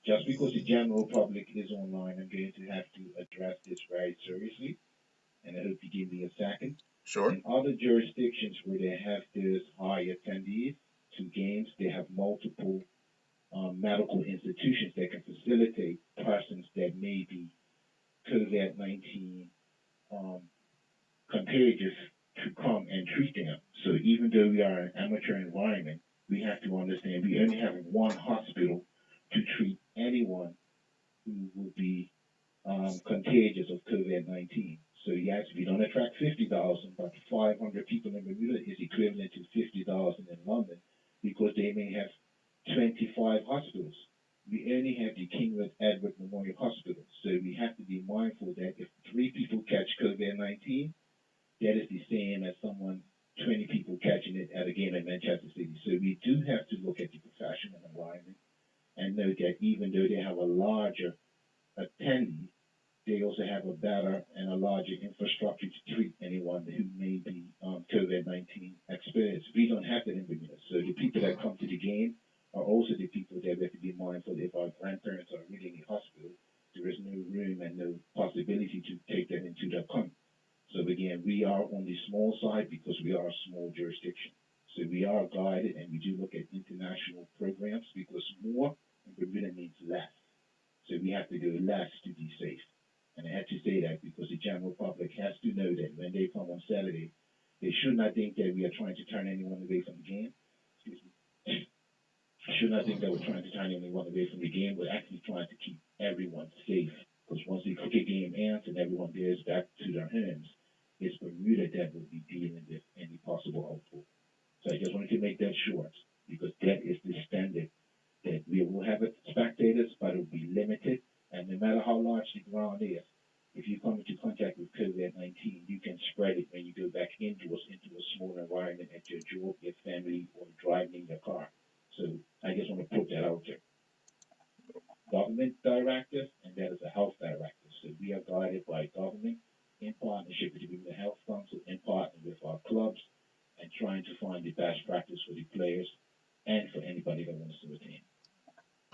Just because the general public is online, I'm going to have to address this very seriously, and I hope you give me a second.
Sure.
In other jurisdictions where they have those high attendees to games, they have multiple medical institutions that can facilitate persons that may be COVID-19 um, contagious to come and treat them. So even though we are an amateur environment, we have to understand we only have one hospital to treat anyone who will be contagious of COVID-19. So yes, we don't attract 50,000, but 500 people in Bermuda is equivalent to 50,000 in London because they may have 25 hospitals. We only have the King Edward Memorial Hospital. So we have to be mindful that if 3 people catch COVID-19, that is the same as 20 people catching it at a game in Manchester City. So we do have to look at the professional environment and note that even though they have a larger attendee, they also have a better and a larger infrastructure to treat anyone who may be COVID-19 experienced. We don't have that in Bermuda. So the people that come to the game are also the people that we have to be mindful if our grandparents are really in the hospital, there is no room and no possibility to take them into the country. So again, we are on the small side because we are a small jurisdiction. So we are guided and we do look at international programs because more in Bermuda means less. So we have to do less to be safe. And I had to say that because the general public has to know that when they come on Saturday, they should not think that we are trying to turn anyone away from the game. Excuse me. Should not think that we're trying to turn anyone away from the game. We're actually trying to keep everyone safe. Because once the cricket game ends and everyone goes back to their homes, it's Bermuda that will be dealing with any possible outbreak. So I just wanted to make that short because that is the standard that we will have spectators, but it will be limited. And no matter how large the ground is, if you come into contact with COVID-19, you can spread it when you go back indoors into a small environment at your job, your family, or driving your car. So I just want to put that out there. Government directive, and that is a health directive. So we are guided by government in partnership with the Health Council, in partner with our clubs, and trying to find the best practice for the players and for anybody that wants to attend.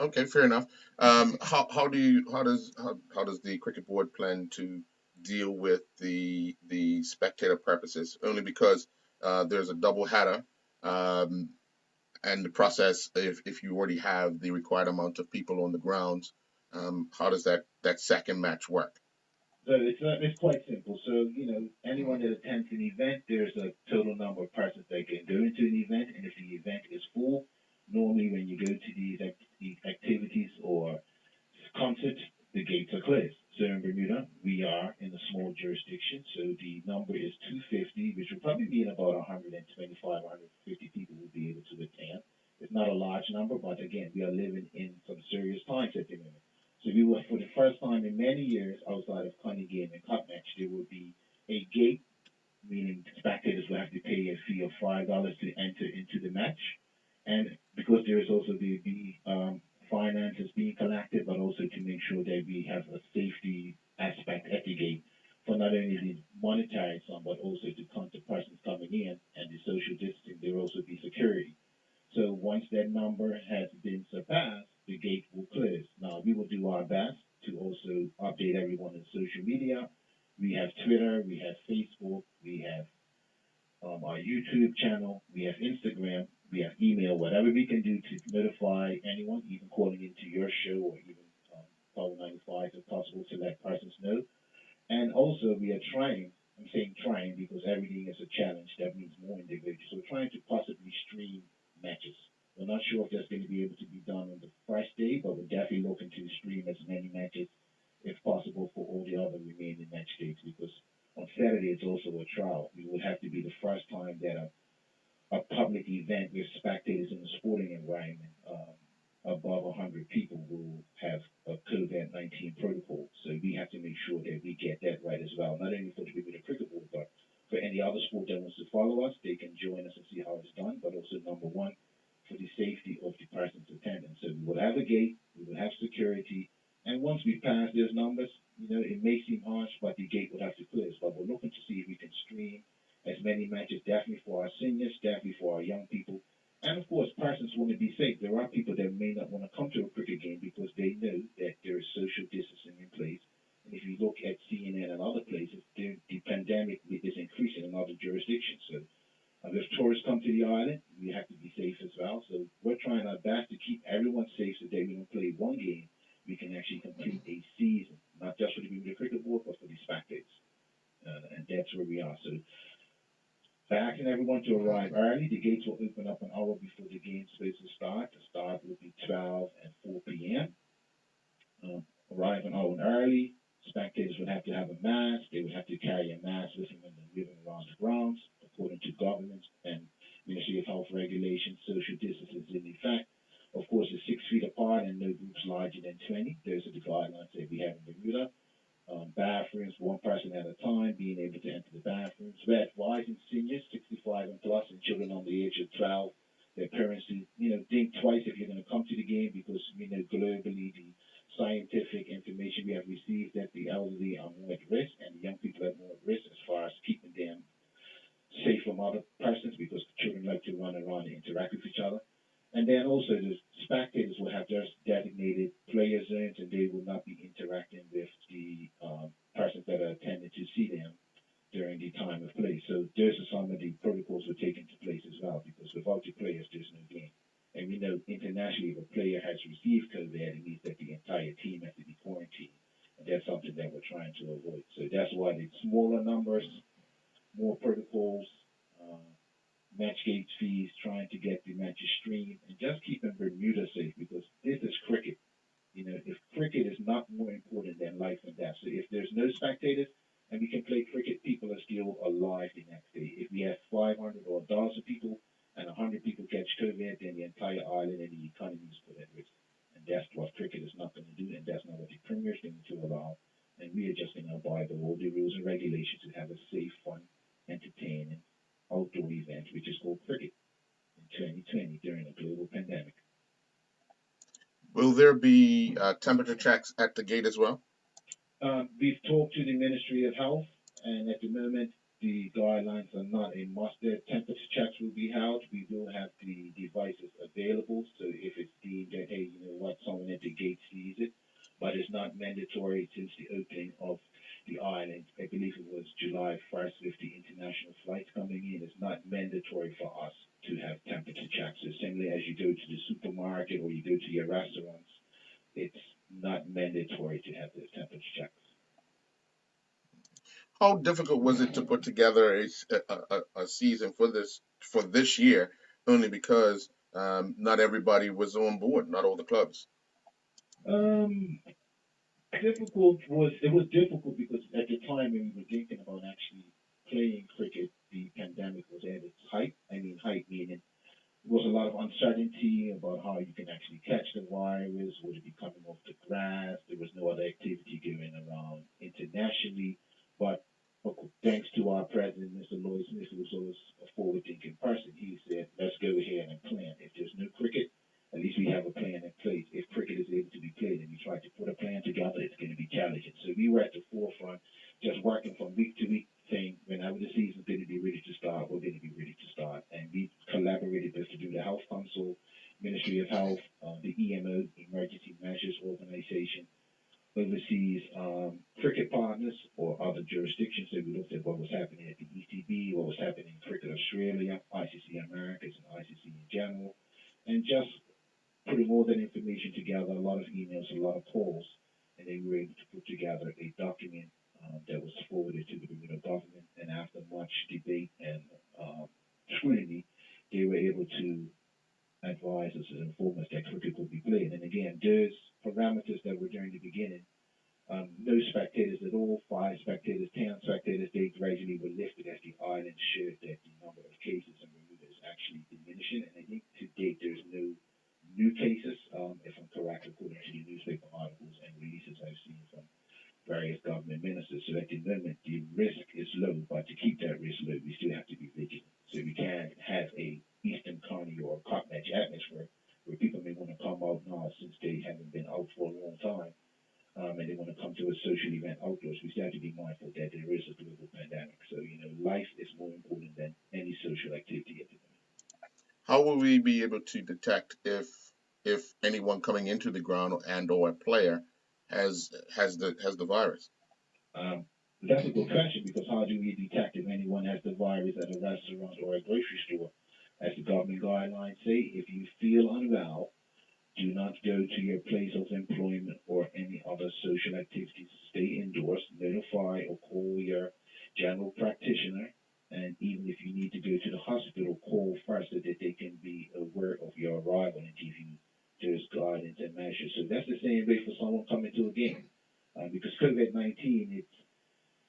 Okay, fair enough. How does the cricket board plan to deal with the spectator purposes? Only because there's a double header, um, and the process, if you already have the required amount of people on the grounds, how does that second match work?
So it's quite simple. So anyone that attends an event, there's a total number of persons that can go into an event, and if the event is full, normally when you go to these activities or concerts, the gates are closed. So in Bermuda, we are in a small jurisdiction, so the number is 250, which will probably mean about 125, 150 people will be able to attend. It's not a large number, but again, we are living in some serious times at the moment. So we will, for the first time in many years, outside of Connie game and cup match, there will be a gate, meaning spectators will have to pay a fee of $5 to enter into the match. And because there is also the finances being collected, but also to make sure that we have a safety aspect at the gate for not only the monetary sum, but also to count the persons coming in and the social distancing. There will also be security. So once that number has been surpassed, the gate will close. Now we will do our best to also update everyone on social media. We have Twitter, we have Facebook, we have our YouTube channel, we have Instagram, we have email, whatever we can do to notify anyone, even calling into your show or even Power 95 if possible to let persons know. And also, we are trying, I'm saying trying because everything is a challenge. That means more individuals. So we're trying to possibly stream matches. We're not sure if that's going to be able to be done on the first day, but we're definitely looking to stream as many matches if possible for all the other remaining match days because on Saturday it's also a trial. We would have to be the first time that a public event with spectators in the sporting environment above 100 people will have a COVID-19 protocol. So we have to make sure that we get that right as well, not only for the people in the cricket board, but for any other sport that wants to follow us, they can join us and see how it's done, but also number one, for the safety of the person's attendance. So we will have a gate, we will have security, and once we pass those numbers, it may seem harsh, but the gate will have to close. But we're looking to see if we can stream as many matches, definitely for our seniors, definitely for our young people. And of course, persons want to be safe. There are people that may not want to come to a cricket game because they know jurisdiction. So if tourists come to the island, we have to be safe as well. So we're trying our best to keep everyone safe so that we don't play one game. We can actually complete a season, not just for the Bermuda Cricket Board, but for the spectators. And that's where we are. So by asking everyone to arrive early, the gates will open up an hour before the game's supposed to start. The start will be 12 and 4 p.m. Arrive an hour early. Spectators would have to have a mask. They would have to carry a mask with them when they're moving around the grounds, according to government and Ministry of Health regulations. Social distance is in effect. Of course, it's 6 feet apart and no groups larger than 20. Those are the guidelines that we have in Bermuda. Bathrooms, one person at a time, being able to enter the bathrooms. We're advising seniors, 65 and plus, and children under the age of 12, their parents to, think twice if you're going to come to the game because we know globally the scientific information we have received that the elderly are more at risk and the young people are more at risk as far as keeping them safe from other persons because children like to run around and interact with each other. And then also the spectators will have their designated player zones and they will not be interacting with the persons that are attending to see them during the time of play. So those are some of the protocols we're taking to place as well because without the players, there's no game. And we know internationally if a player has received COVID, it means that the entire team has to be quarantined. And that's something that we're trying to avoid. So that's why the smaller numbers, more protocols, uh, match gate fees, trying to get the matches streamed, and just keeping Bermuda safe because this is cricket. If cricket is not more important than life and death. So if there's no spectators and we can play cricket, people are still alive the next day. If we have 500 or 1,000 people and 100 people catch COVID, then the entire island and the economy is put at risk. And that's what cricket is not going to do, and that's not what the Premier is going to allow. And we are just going to abide by all the rules and regulations to have a safe, fun, entertaining outdoor event, which is called cricket in 2020 during a global pandemic.
Will there be temperature checks at the gate as well?
We've talked to the Ministry of Health, and at the moment, the guidelines are not a must. The temperature checks will be held. We will have the devices available, so if it's deemed that, hey, you know what, someone at the gate sees it, but it's not mandatory since the opening of the island. I believe it was July 1st with the international flights coming in. It's not mandatory for us to have temperature checks. So similarly as you go to the supermarket or you go to your restaurants, it's not mandatory to have those temperature checks.
How difficult was it to put together a season for this year? Only because not everybody was on board, not all the clubs.
Um, it was difficult because at the time when we were thinking about actually playing cricket, the pandemic was at its height. I mean, height meaning there was a lot of uncertainty about how you can actually catch the virus. Would it be coming off the grass? There was no other activity going around internationally. But thanks to our president, Mr. Lloyd Smith, who was always a forward-thinking person, he said, let's go ahead and plan. If there's no cricket, at least we have a plan in place. If cricket is able to be played and we try to put a plan together, it's going to be challenging. So we were at the forefront, just working from week to week, saying whenever the season's going to be ready to start, we're going to be ready to start. And we collaborated with to do the Health Council, Ministry of Health, the EMO, Emergency Measures Organization, overseas cricket partners or other jurisdictions. So we looked at what was happening at the ECB, what was happening in Cricket Australia, ICC Americas, and ICC in general, and just putting all that information together, a lot of emails, a lot of calls, and then we were able to put together a document that was forwarded to the Bermuda government. And after much debate and scrutiny, they were able to advise us and inform us that cricket would be played. And again, those parameters that were during the beginning, no spectators at all, 5 spectators, 10 spectators, they gradually were lifted as the island showed that the number of cases in Bermuda is actually diminishing. And I think to date there's no new cases, if I'm correct, according to the newspaper articles and releases I've seen from various government ministers. So at the moment, the risk is low, but to keep that risk low, we still have to be vigilant. So we can't have a Eastern County or a cup match atmosphere where people may want to come out now since they haven't been out for a long time, and they want to come to a social event outdoors. We still have to be mindful that there is a global pandemic. So, life is more important than any social activity at the moment.
How will we be able to detect if anyone coming into the ground and or a player has the virus?
But that's a good question because how do we detect if anyone has the virus at a restaurant or a grocery store? As the government guidelines say, if you feel unwell, do not go to your place of employment or any other social activities. Stay indoors, notify or call your general practitioner, and even if you need to go to the hospital, call first so that they can be aware of your arrival and give you those guidance and measures. So that's the same way for someone coming to a game. Because COVID-19,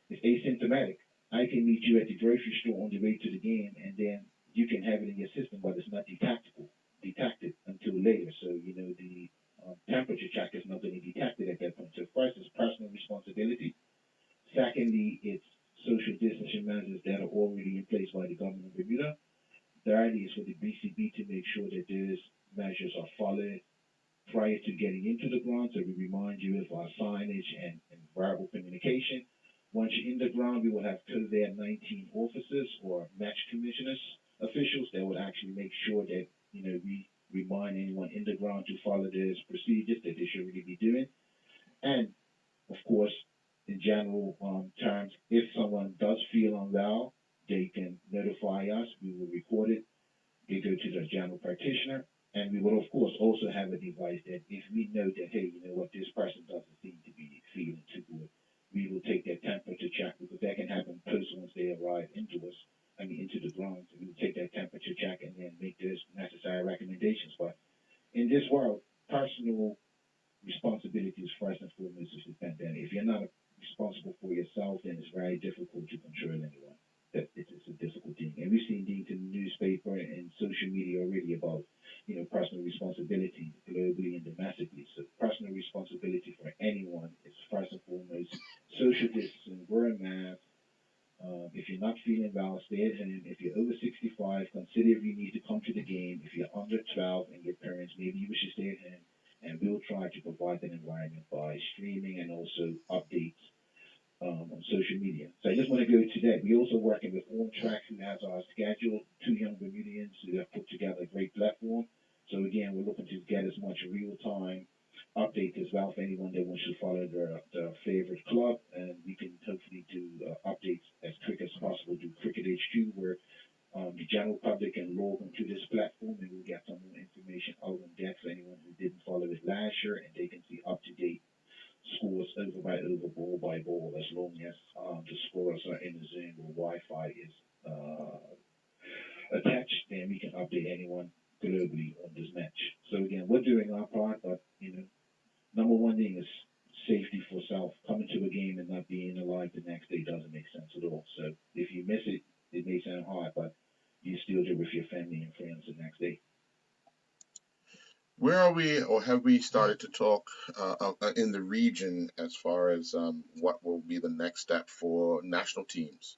it's asymptomatic. I can meet you at the grocery store on the way to the game, and then you can have it in your system, but it's not detected until later. So the temperature check is not going to be detected at that point. So first, it's personal responsibility. Secondly, it's social distancing measures that are already in place by the government of Bermuda. Thirdly, is for the BCB to make sure that those measures are followed prior to getting into the ground. So we remind you of our signage and verbal communication. Once you're in the ground, we will have COVID-19 officers or match commissioners, officials that would actually make sure that, we remind anyone in the ground to follow those procedures that they should really be doing. And of course, in general terms, if someone does feel unwell, they can notify us. We will record it. They go to the general practitioner, and we will, of course, also have a device that if we know that, hey, you know what, this person doesn't seem to be feeling too good, we will take their temperature check because that can happen post once they arrive indoors, into the grounds. We will take their temperature check and then make those necessary recommendations. But in this world, personal responsibility is first and foremost of the pandemic. If you're not responsible for yourself, then it's very difficult to control anyone. That it's a difficult thing, and we've seen things in the newspaper and social media already about personal responsibility globally and domestically. So personal responsibility for anyone is first and foremost social distancing, wear a mask. If you're not feeling well, stay at home. If you're over 65, consider if you need to come to the game. If you're under 12 and your parents, maybe you should stay at home. And we'll try to provide an environment by streaming and also updates on social media. So I just want to go to that. We're also working with On Track, who has our schedule, two young Bermudians who have put together a great platform. So again, we're looking to get as much real time update as well for anyone that wants to follow their favorite club. And we can hopefully do updates as quick as possible, do Cricket HQ, where the general public can log onto this platform and we'll get some more information out on that for anyone who didn't follow it last year, and they can see up to date scores over by over, ball by ball, as long as the scores are in the zone where Wi-Fi is attached, then we can update anyone globally on this match. So again, we're doing our part, but number one thing is safety for self. Coming to a game and not being alive the next day doesn't make sense at all. So if you miss it, it may sound hard, but you still do it with your family and friends the next day.
Where are we, or have we started to talk in the region as far as what will be the next step for national teams?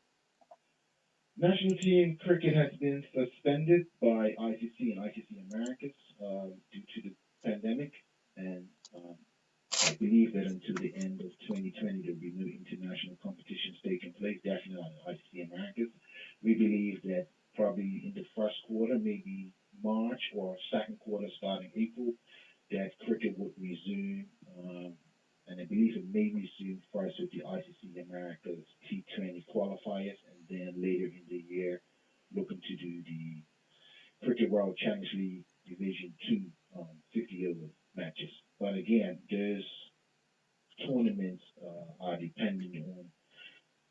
National team cricket has been suspended by ICC and ICC Americas due to the pandemic, and I believe that until the end of 2020 there will be no international competitions taking place, definitely on ICC Americas. We believe that probably in the first quarter, maybe March or second quarter starting April, that cricket would resume. And I believe it may resume first with the ICC Americas T20 qualifiers, and then later in the year, looking to do the Cricket World Challenge League Division 2 50 over matches. But again, those tournaments are dependent on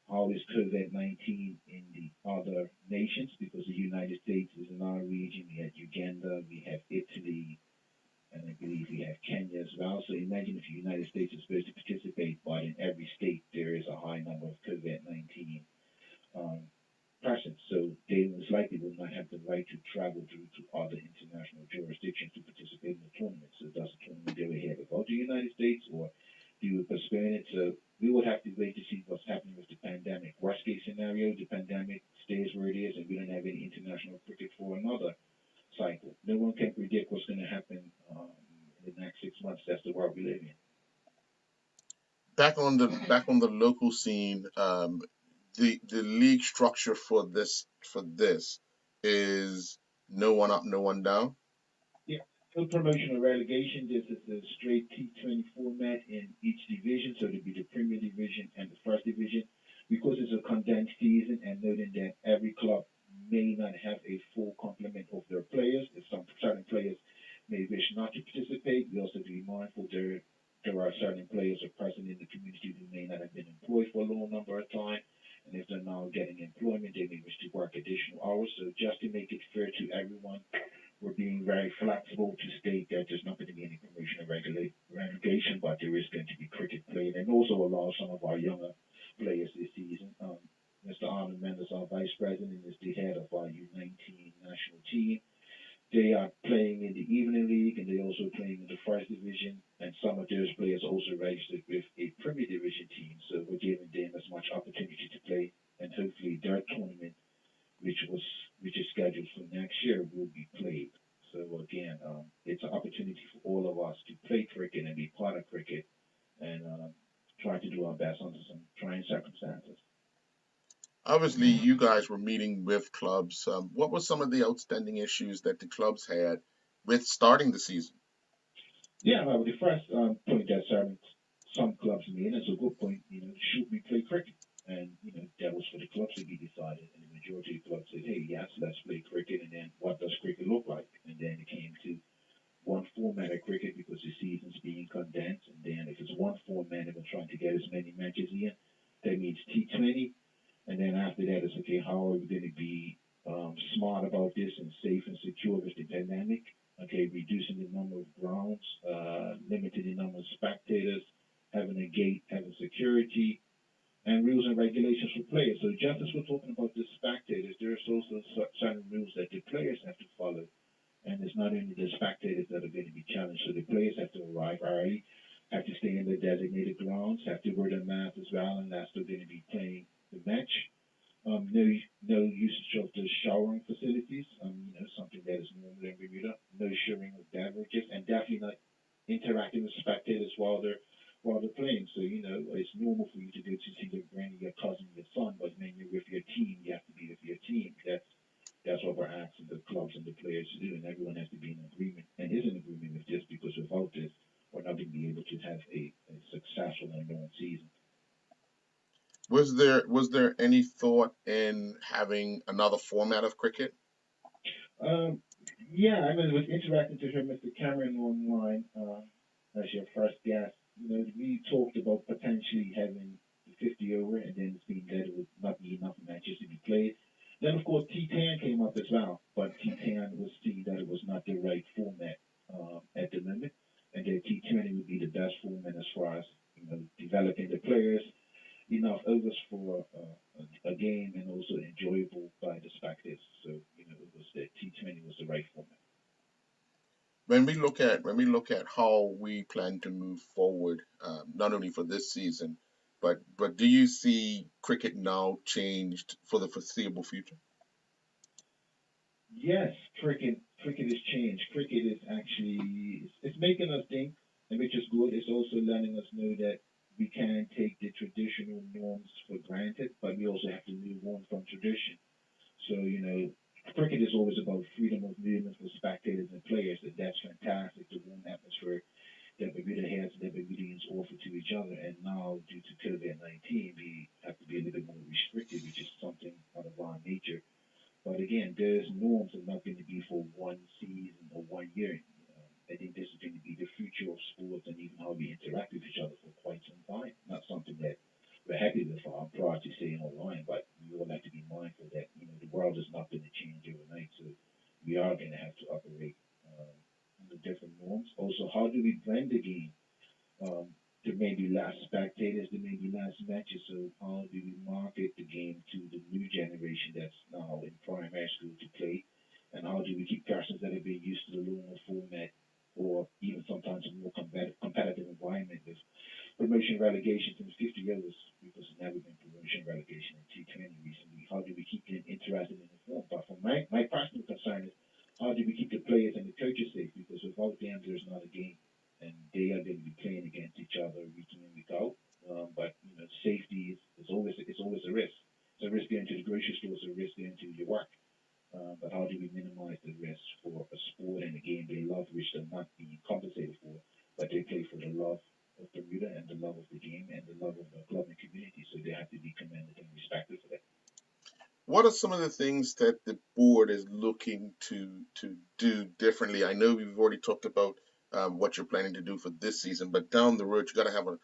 how is COVID-19 in the other nations, because the United States is in our region. We have Uganda, we have Italy, and I believe we have Kenya as well. So imagine if the United States is supposed to participate, but in every state there is a high number of COVID-19 um, persons. So they most likely will not have the right to travel to other international jurisdictions to participate in the tournament. So does the tournament go ahead without the United States, or do you postpone it? So we will have to wait to see what's happening with the pandemic. Worst case scenario, the pandemic stays where it is and we don't have any international cricket for another cycle. No one can predict what's going to happen in the next 6 months. That's the world we live in.
Back on the local scene, the league structure for this is no one up, no one down.
Yeah. No promotion or relegation. This is a straight T20 format in each division. So it'll be the Premier Division and the First Division. because it's a condensed season and noting that every club may not have a full complement of their players. If some certain players may wish not to participate, we also have to be mindful there are certain players are present in the community who may not have been employed for a long number of time. And if they're now getting employment, they may wish to work additional hours. So just to make it fair to everyone, we're being very flexible to state that there's not going to be any promotion or relegation, but there is going to be cricket played, and also allow some of our younger players this season. Mr. Arnold Mendes, our vice president, is the head of our U19 national team. They are playing in the evening league, and they're also playing in the first division. And some of those players also registered with a Premier Division team, so we're giving them as much opportunity to play, and hopefully their tournament which was which is scheduled for next year will be played. So again, it's an opportunity for all of us to play cricket and be part of cricket and try to do our best under some trying circumstances.
Obviously, you guys were meeting with clubs. What were some of the outstanding issues that the clubs had with starting the season?
Yeah, well, the first point that some clubs made, and it's a good point, should we play cricket? And, that was for the clubs to be decided. And the majority of clubs said, hey, yes, let's play cricket. And then what does cricket look like? And then it came to one format of cricket because the season's being condensed. And then if it's one format and we're trying to get as many matches in, that means T20. And then after that, it's okay, how are we going to be smart about this and safe and secure with the pandemic? Okay, reducing the number of grounds, limiting the number of spectators, having a gate, having security, and rules and regulations for players. So just as we're talking about the spectators, there's also certain rules that the players have to follow. And it's not only the spectators that are going to be challenged. So the players have to arrive early, have to stay in the designated grounds, have to wear their mask as well, and that's still going to be playing the match. No usage of the showering facilities. Something that is normal in Bermuda. No sharing of beverages, and definitely not interacting with spectators while they're playing. So it's normal for you to go to see your granny, your cousin, your son, but when you're with your team, you have to be with your team. That's what we're asking the clubs and the players to do, and everyone has to be in agreement and is in agreement with this because without this, we're not going to be able to have a successful and long season.
Was there any thought in having another format of cricket?
Um, yeah, I mean, it was interesting to hear Mr. Cameron online as your first guest. We talked about potentially having the 50 over, and then it's being that it would not be enough matches to be played. Then, of course, T10 came up as well, but T10 was seen that it was not the right format at the moment, and that T20 would be the best format as far as developing the players, enough overs for a game, and also enjoyable by the spectators. So it was the T20 was the right format.
When we look at how we plan to move forward, not only for this season, but do you see cricket now changed for the foreseeable future?
Yes, cricket has changed. Cricket is actually it's making us think, and which is good. It's also letting us know that we can take the traditional norms for granted, but we also have to move on from tradition. So, cricket is always about freedom of movement for spectators and players, and that's fantastic. The warm atmosphere that Bermuda has and that Bermudians offer to each other. And now, due to COVID-19, we have to be a little bit more restricted, which is something out of our nature. But again, those norms are not going to be for one season or one year. I think this is going to be the future of sports and even how we interact with each other for quite some time. Not something that we're happy with or I'm proud to say online, but we all have to be mindful that the world is not going to change overnight. So we are going to have to operate under different norms. Also, how do we blend the game? There may be less spectators, there may be less matches. So how do we market the game to the new generation that's now in primary school to play? And how do we keep persons that have been used to the longer format or even sometimes a more competitive environment with promotion relegations in 50 overs because there's never been promotion relegation in T20 recently. How do we keep them interested in the form? But for my personal concern is how do we keep the players and the coaches safe? Because without them, there's not a game, and they are going to be playing against each other week in and week out. But safety is always a risk. It's a risk going to the grocery store. It's a risk going to your work. But how do we minimize the risk for a sport and a game they love, which they're not being compensated for, but they play for the love of Bermuda and the love of the game and the love of the club and community. So they have to be commended and respected for that.
What are some of the things that the board is looking to do differently? I know we've already talked about what you're planning to do for this season, but down the road you got to have a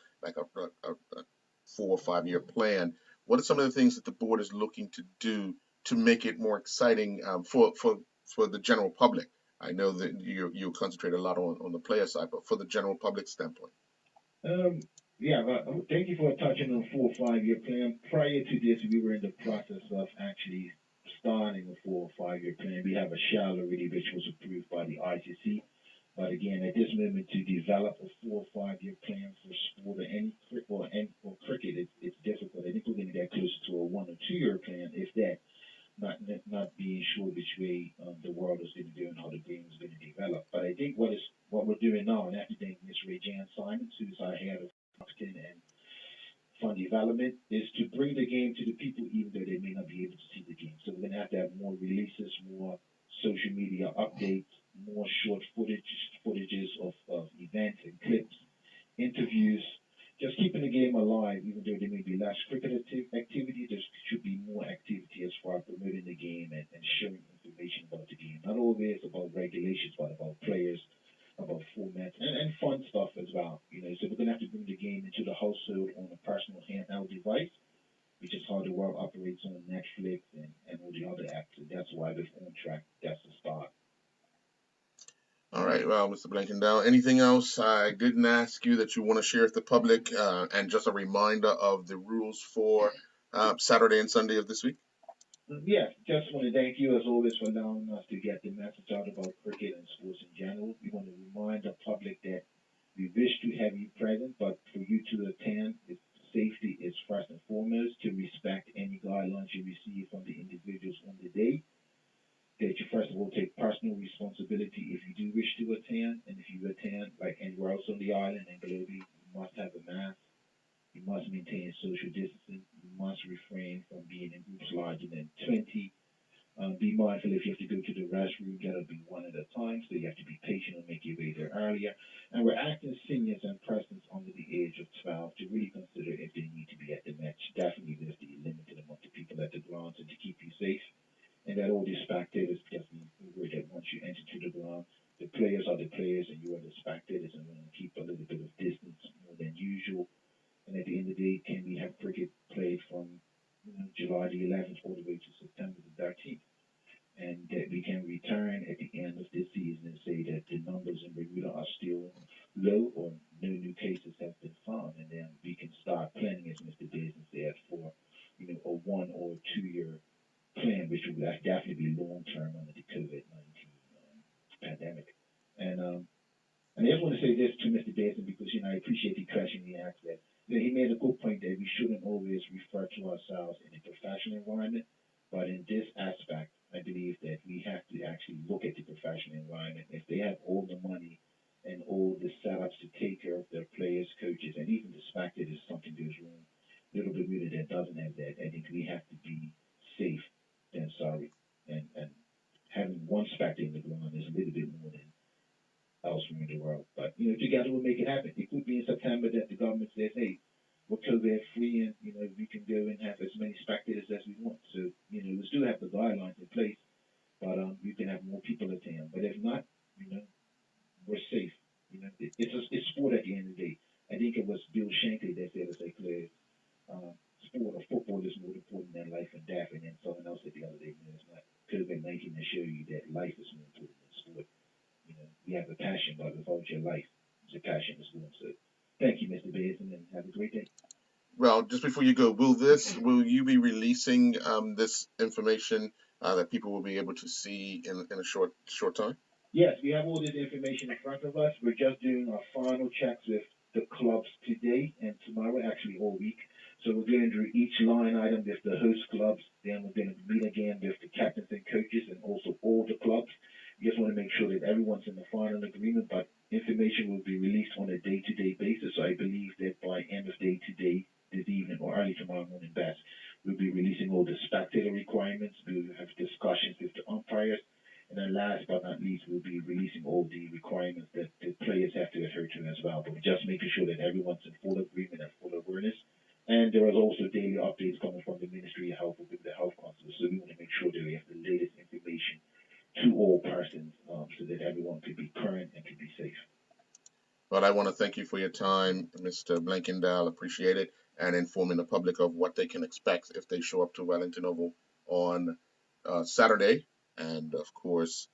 4 or 5 year plan. What are some of the things that the board is looking to do to make it more exciting for the general public? I know that you concentrate a lot on the player side, but for the general public standpoint.
Um, yeah, thank you for touching on 4 or 5 year plan. Prior to this, we were in the process of actually starting a 4 or 5 year plan. We have a shell already, which was approved by the ICC. But again, at this moment, to develop a 4 or 5 year plan for sport or cricket, it's difficult. I think we're going to get closer to a 1 or 2 year plan, if that, not being sure which way the world is going to go and how the game is going to develop. But I think what we're doing now, and after thanking Ms. Ray Jan Simons, who's our head of marketing and fund development, is to bring the game to the people, even though they may not be able to see the game. So we're going to have more releases, more social media updates, more short footages of events and clips, interviews, just keeping the game alive, even though there may be less cricket activity, there should be more activity as far as promoting the game and sharing information about the game. Not always about regulations, but about players, about formats, and fun stuff as well. So we're going to have to bring the game into the household on a personal handheld device, which is how the world operates on Netflix and all the other apps. So that's why we're on track. That's the start.
All right, well, Mr. Blankendown, anything else I didn't ask you that you want to share with the public, and just a reminder of the rules for Saturday and Sunday of this week?
Yeah, just want to thank you as always for allowing us to get the message out about cricket and sports in general. We want to remind the public that we wish to have you present, but for you to attend, safety is first and foremost, to respect any guidelines you receive from the individuals on the day, that you first of all take personal responsibility if you do wish to attend, and if you attend, like anywhere else on the island and globally, you must have a mask. You must maintain social distancing. You must refrain from being in groups larger than 20. Be mindful if you have to go to the restroom, that'll be one at a time, so you have to be patient and make your way there earlier. And we're asking seniors and persons under the age of 12 to really consider if they need to be at the match. Definitely there's the limited amount of people at the grounds and to keep you safe. And that all the spectators, just remember that once you enter to the ground, the players are the players and you are the spectators, and we're going to keep a little bit of distance more than usual. And at the end of the day, can we have cricket played from July the 11th all the way to September the 13th? And that we can return at the end of this season and say that the numbers in Bermuda are still low or no new cases have been found. And then we can start planning, as Mr. Jason said, for a 1 or 2 year plan, which would definitely be long term under the COVID-19 pandemic. And I just want to say this to Mr. Basin because, I appreciate the question he asked that. He made a good point that we shouldn't always refer to ourselves in a professional environment. But in this aspect, I believe that we have to actually look at the professional environment. If they have all the money and all the setups to take care of their players, coaches, and even the spectators, something goes wrong, little Bermuda that doesn't have that, I think we have to be safe than sorry. And having one spectator in the ground is a little bit more than elsewhere in the world. But together we'll make it happen. It could be in September that the government says, "Hey, we're COVID free, and we can go and have as many spectators as we want." So we still have the guidelines in place, but we can have more people attend. But if not, we're safe. It's sport at the end of the day. I think it was Bill Shankly that said, "As I clear, sport or football is more important than life and death." And then someone else said the other day, it's not COVID-19 to show you that life is more important than sport. We have a passion, but without your life, the passion is gone. So thank you, Mr. Basin, and have a great day.
Well, just before you go, will you be releasing this information that people will be able to see in a short time?
Yes, we have all this information in front of us. We're just doing our final checks with the clubs today and tomorrow, actually all week. So we're going through each line item with the host clubs. Then we're going to meet again with the captains and coaches and also all the clubs. We just want to make sure that everyone's in the final agreement, but information will be released on a day-to-day basis. So I believe that by end of day today, this evening or early tomorrow morning best, we'll be releasing all the spectator requirements. We'll have discussions with the umpires. And then last but not least, we'll be releasing all the requirements that the players have to adhere to as well. But we're just making sure that everyone's Bermuda Health Council. So we want to make sure that we have the latest information to all persons so that everyone can be current and can be safe.
But I want to thank you for your time, Mr. Blankendale. Appreciate it, and informing the public of what they can expect if they show up to Wellington Oval on Saturday. And of course,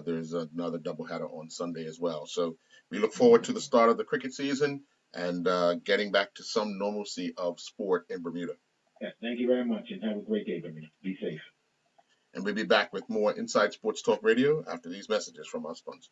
there's another doubleheader on Sunday as well. So we look forward to the start of the cricket season and getting back to some normalcy of sport in Bermuda.
Yes, thank you very much, and have a great day, Bermuda. Be safe.
And we'll be back with more Inside Sports Talk Radio after these messages from our sponsors.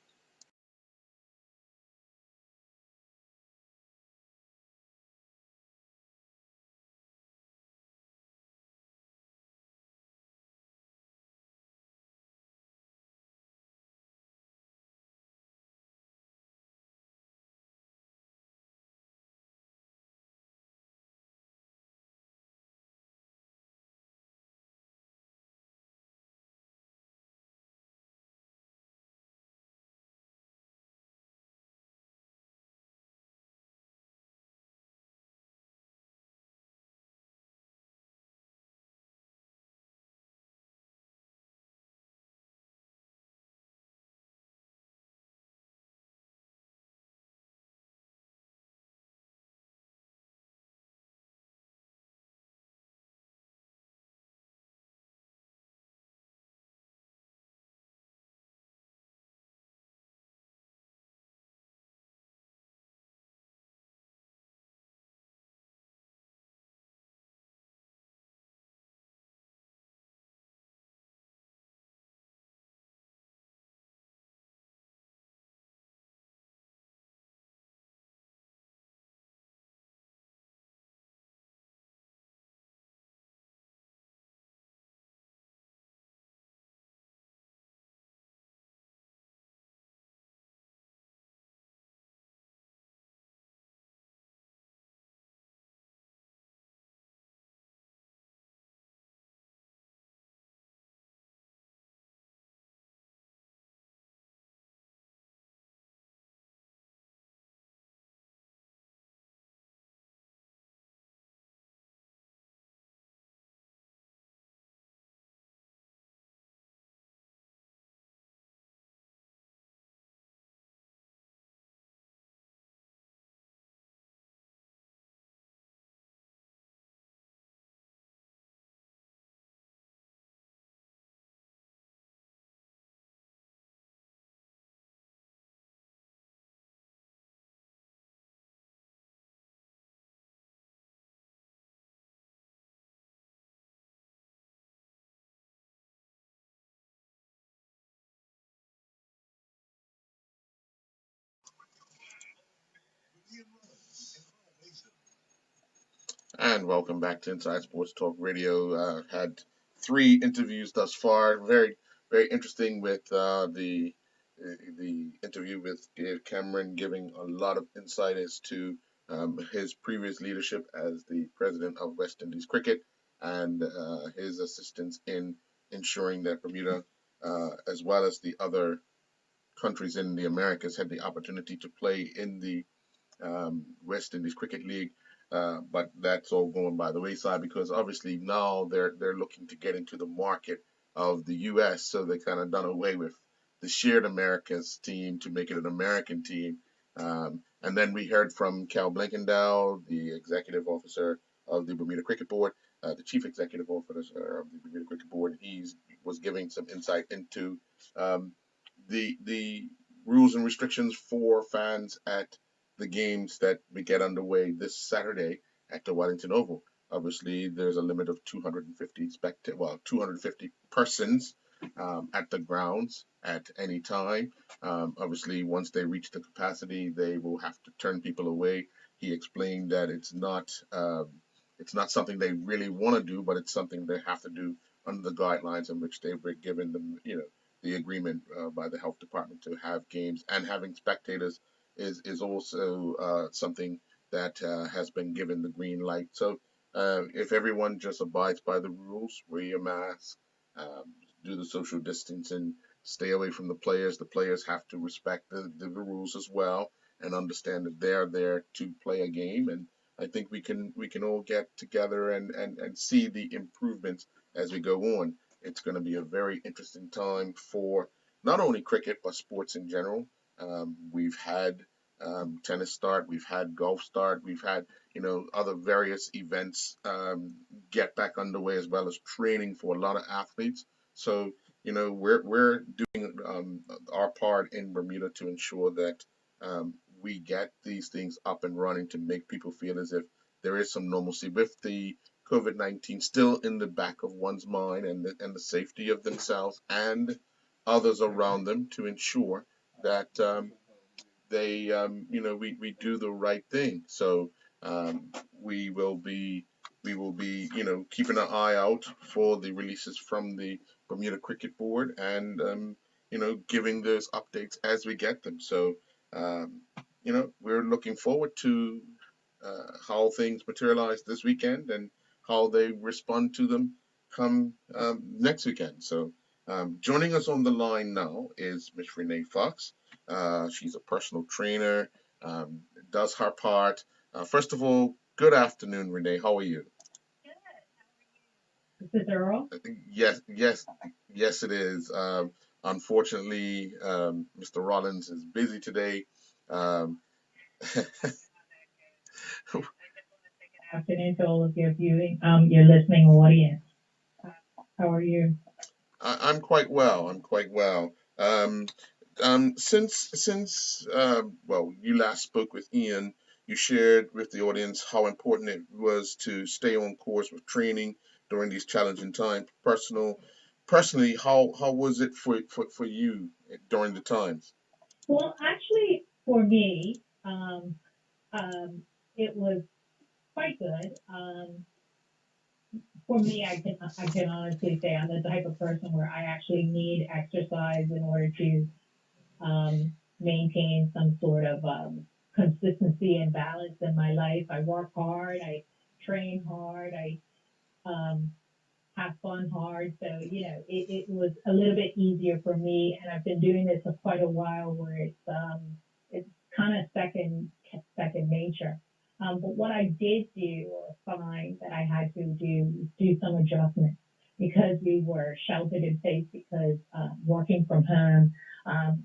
And welcome back to Inside Sports Talk Radio. Had three interviews thus far. Very, very interesting with the interview with Dave Cameron, giving a lot of insight as to his previous leadership as the president of West Indies Cricket and his assistance in ensuring that Bermuda, as well as the other countries in the Americas, had the opportunity to play in the West Indies Cricket League. But that's all going by the wayside because obviously now they're looking to get into the market of the U.S. So they kind of done away with the shared Americas team to make it an American team. And then we heard from Cal Blankendow, the executive officer of the Bermuda Cricket Board, the chief executive officer of the Bermuda Cricket Board. He was giving some insight into um, the rules and restrictions for fans at the games that we get underway this Saturday at the Wellington Oval. Obviously, there's a limit of 250 persons at the grounds at any time. Obviously, once they reach the capacity, they will have to turn people away. He explained that it's not something they really want to do, but it's something they have to do under the guidelines in which they were given them, the agreement by the health department to have games and having spectators is also something that has been given the green light. So if everyone just abides by the rules, wear your mask, um, do the social distancing, stay away from the players have to respect the rules as well and understand that they're there to play a game and I think we can all get together and see the improvements as we go on. It's going to be a very interesting time for not only cricket but sports in general. We've had tennis start, we've had golf start, we've had other various events get back underway as well as training for a lot of athletes. So we're doing our part in Bermuda to ensure that we get these things up and running to make people feel as if there is some normalcy with the COVID-19 still in the back of one's mind, and the safety of themselves and others around them to ensure that we do the right thing. So um, we will be keeping an eye out for the releases from the Bermuda Cricket Board, and giving those updates as we get them. So we're looking forward to how things materialize this weekend and how they respond to them come next weekend. So joining us on the line now is Miss Renee Fox. She's a personal trainer, um, does her part. First of all, good afternoon, Renee. How are you?
This is Earl.
Yes, yes, yes, it is. Unfortunately, Mr. Rollins is busy today. Um,
Afternoon to all of your your listening audience. How are you?
I'm quite well. I'm quite well. Since well, you last spoke with Ian, you shared with the audience how important it was to stay on course with training during these challenging times. Personally, how was it for you during the times?
Well, actually, for me, it was quite good. For me, I can honestly say I'm the type of person where I actually need exercise in order to maintain some sort of consistency and balance in my life. I work hard, I train hard, I um, have fun hard. So, it was a little bit easier for me. And I've been doing this for quite a while where it's kind of second nature. But what I did do or find that I had to do some adjustments because we were sheltered in place because working from home um,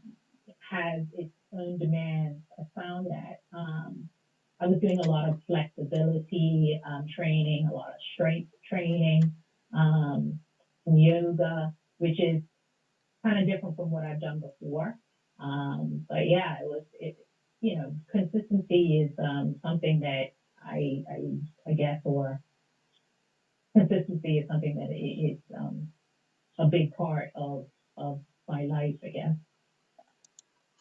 has its own demands. I found that I was doing a lot of flexibility training, a lot of strength training, some yoga, which is kind of different from what I've done before. But yeah, consistency is something that I guess, or consistency is something that is a big part of my life, I guess.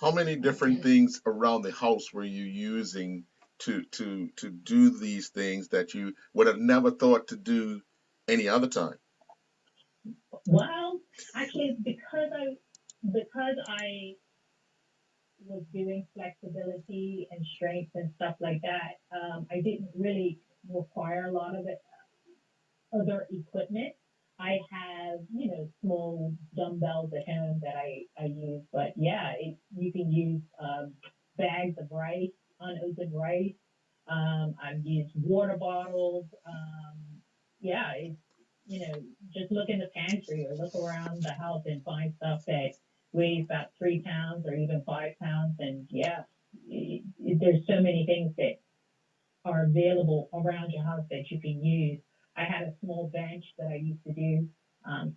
How many different things around the house were you using to do these things that you would have never thought to do any other time?
Well, actually, because I was doing flexibility and strength and stuff like that, I didn't really require a lot of other equipment. I have, small dumbbells at home that I use, but yeah, you can use bags of rice, unopened rice. I've used water bottles. Yeah, just look in the pantry or look around the house and find stuff that weighs about 3 pounds or even 5 pounds. And yeah, there's so many things that are available around your house that you can use. I had a small bench that I used to do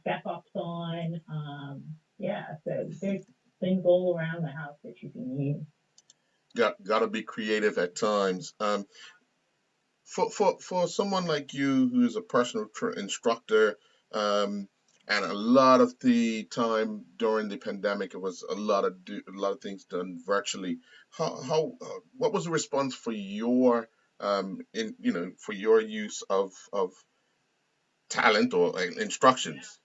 step ups on. Yeah, so there's things all around the house that you can use.
Got to be creative at times. For someone like you who is a personal instructor, um, and a lot of the time during the pandemic, it was a lot of things done virtually. How what was the response for your in for your use of talent or instructions?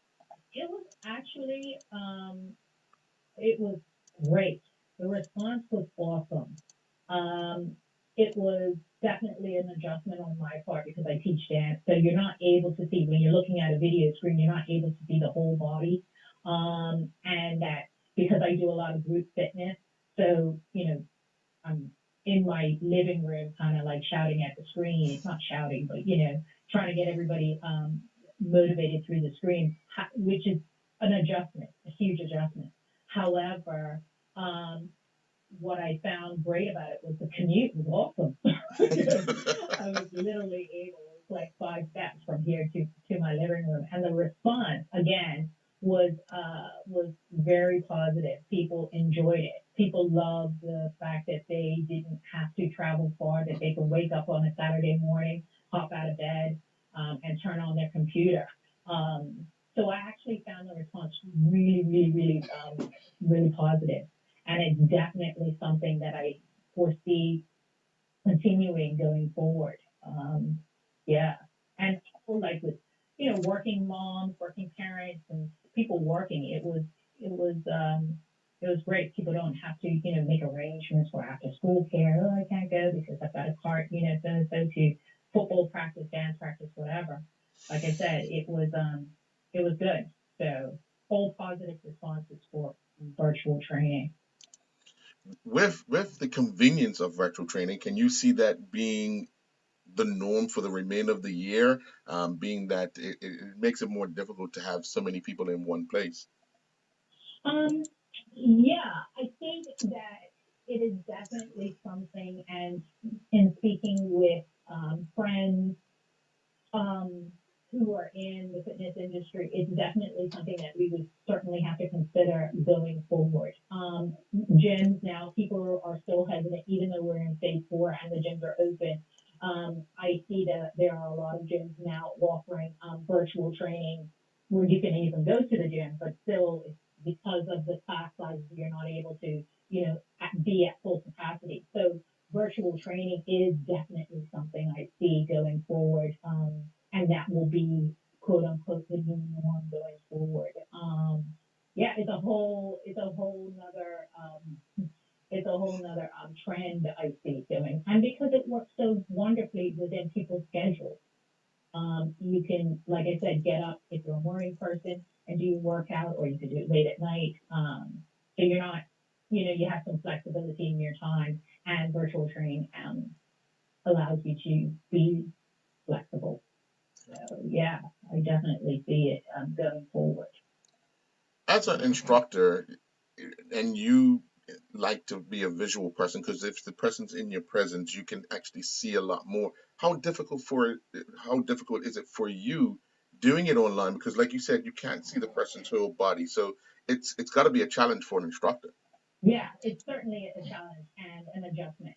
It was actually, it was great. The response was awesome. Um, it was definitely an adjustment on my part because I teach dance. So you're not able to see, when you're looking at a video screen, you're not able to see the whole body. And that because I do a lot of group fitness, so, I'm in my living room, kind of like shouting at the screen. It's not shouting, but trying to get everybody motivated through the screen, which is an adjustment, a huge adjustment. However, um, what I found great about it was the commute was awesome. I was literally able, it was like 5 steps from here to my living room, and the response again was very positive. People enjoyed it. People loved the fact that they didn't have to travel far, that they could wake up on a Saturday morning, hop out of bed, and turn on their computer. So I actually found the response really, really, really, really positive, and it's definitely something that I foresee continuing going forward. Yeah, and also like with working moms, working parents, and people working, it was great. People don't have to make arrangements for after school care. Oh, I can't go because I've got a cart, so and so to football practice, dance practice, whatever. Like I said, it was good. So all positive responses for virtual training.
With the convenience of virtual training, can you see that being the norm for the remainder of the year, being that it makes it more difficult to have so many people in one place?
Um, yeah, I think that it is definitely something, and in speaking with friends um, who are in the fitness industry, it's definitely something that we would certainly have to consider going forward. Gyms now, people are still hesitant, even though we're in phase four and the gyms are open. I see that there are a lot of gyms now offering virtual training where you can even go to the gym, but still, because of the class sizes, you're not able to, be at full capacity. So virtual training is definitely something I see going forward, and that will be quote unquote the new norm going forward. Yeah, it's a whole nother trend I see going, and because it works so wonderfully within people's schedules. You can, like I said, get up if you're a morning person and do your workout, or you could do it late at night. So you're not, you have some flexibility in your time, and virtual training allows you to be flexible. So yeah, I definitely see it going forward.
As an instructor, and you like to be a visual person, because if the person's in your presence, you can actually see a lot more. How difficult is it for you doing it online? Because, like you said, you can't see the person's whole body, so it's got to be a challenge for an instructor.
Yeah, it's certainly a challenge and an adjustment.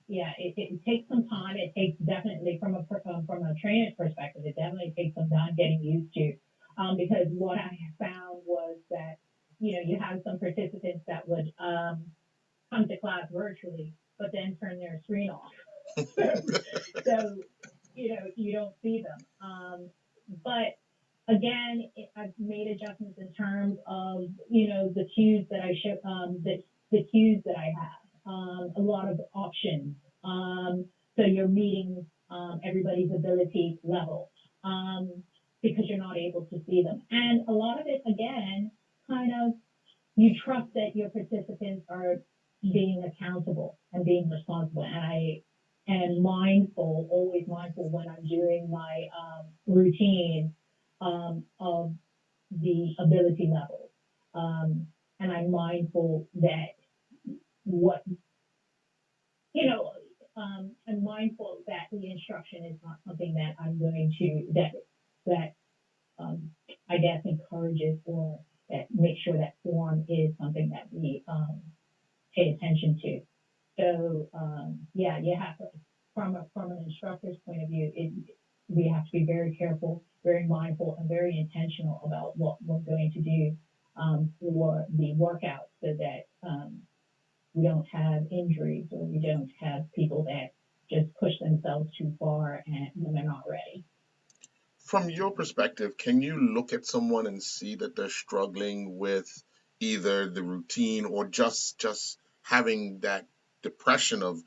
Yeah, it takes some time. It takes definitely from a trainer's perspective, it definitely takes some time getting used to. Because what I found was that you have some participants that would come to class virtually, but then turn their screen off. So you don't see them. But again, I've made adjustments in terms of the cues that I show, the cues that I have. A lot of options. So you're meeting everybody's ability level, because you're not able to see them, and a lot of it again, kind of you trust that your participants are being accountable and being responsible. And I am mindful, always mindful when I'm doing my routine of the ability level. And I'm mindful that what, you know, I'm mindful that the instruction is not something that I'm going to, that um, I guess encourages, or that make sure that form is something that we pay attention to. So yeah, you have to, from an instructor's point of view, we have to be very careful, very mindful, and very intentional about what we're going to do for the workout, so that we don't have injuries, or we don't have people that just push themselves too far and when they're not ready.
From your perspective, can you look at someone and see that they're struggling with either the routine, or just having that depression of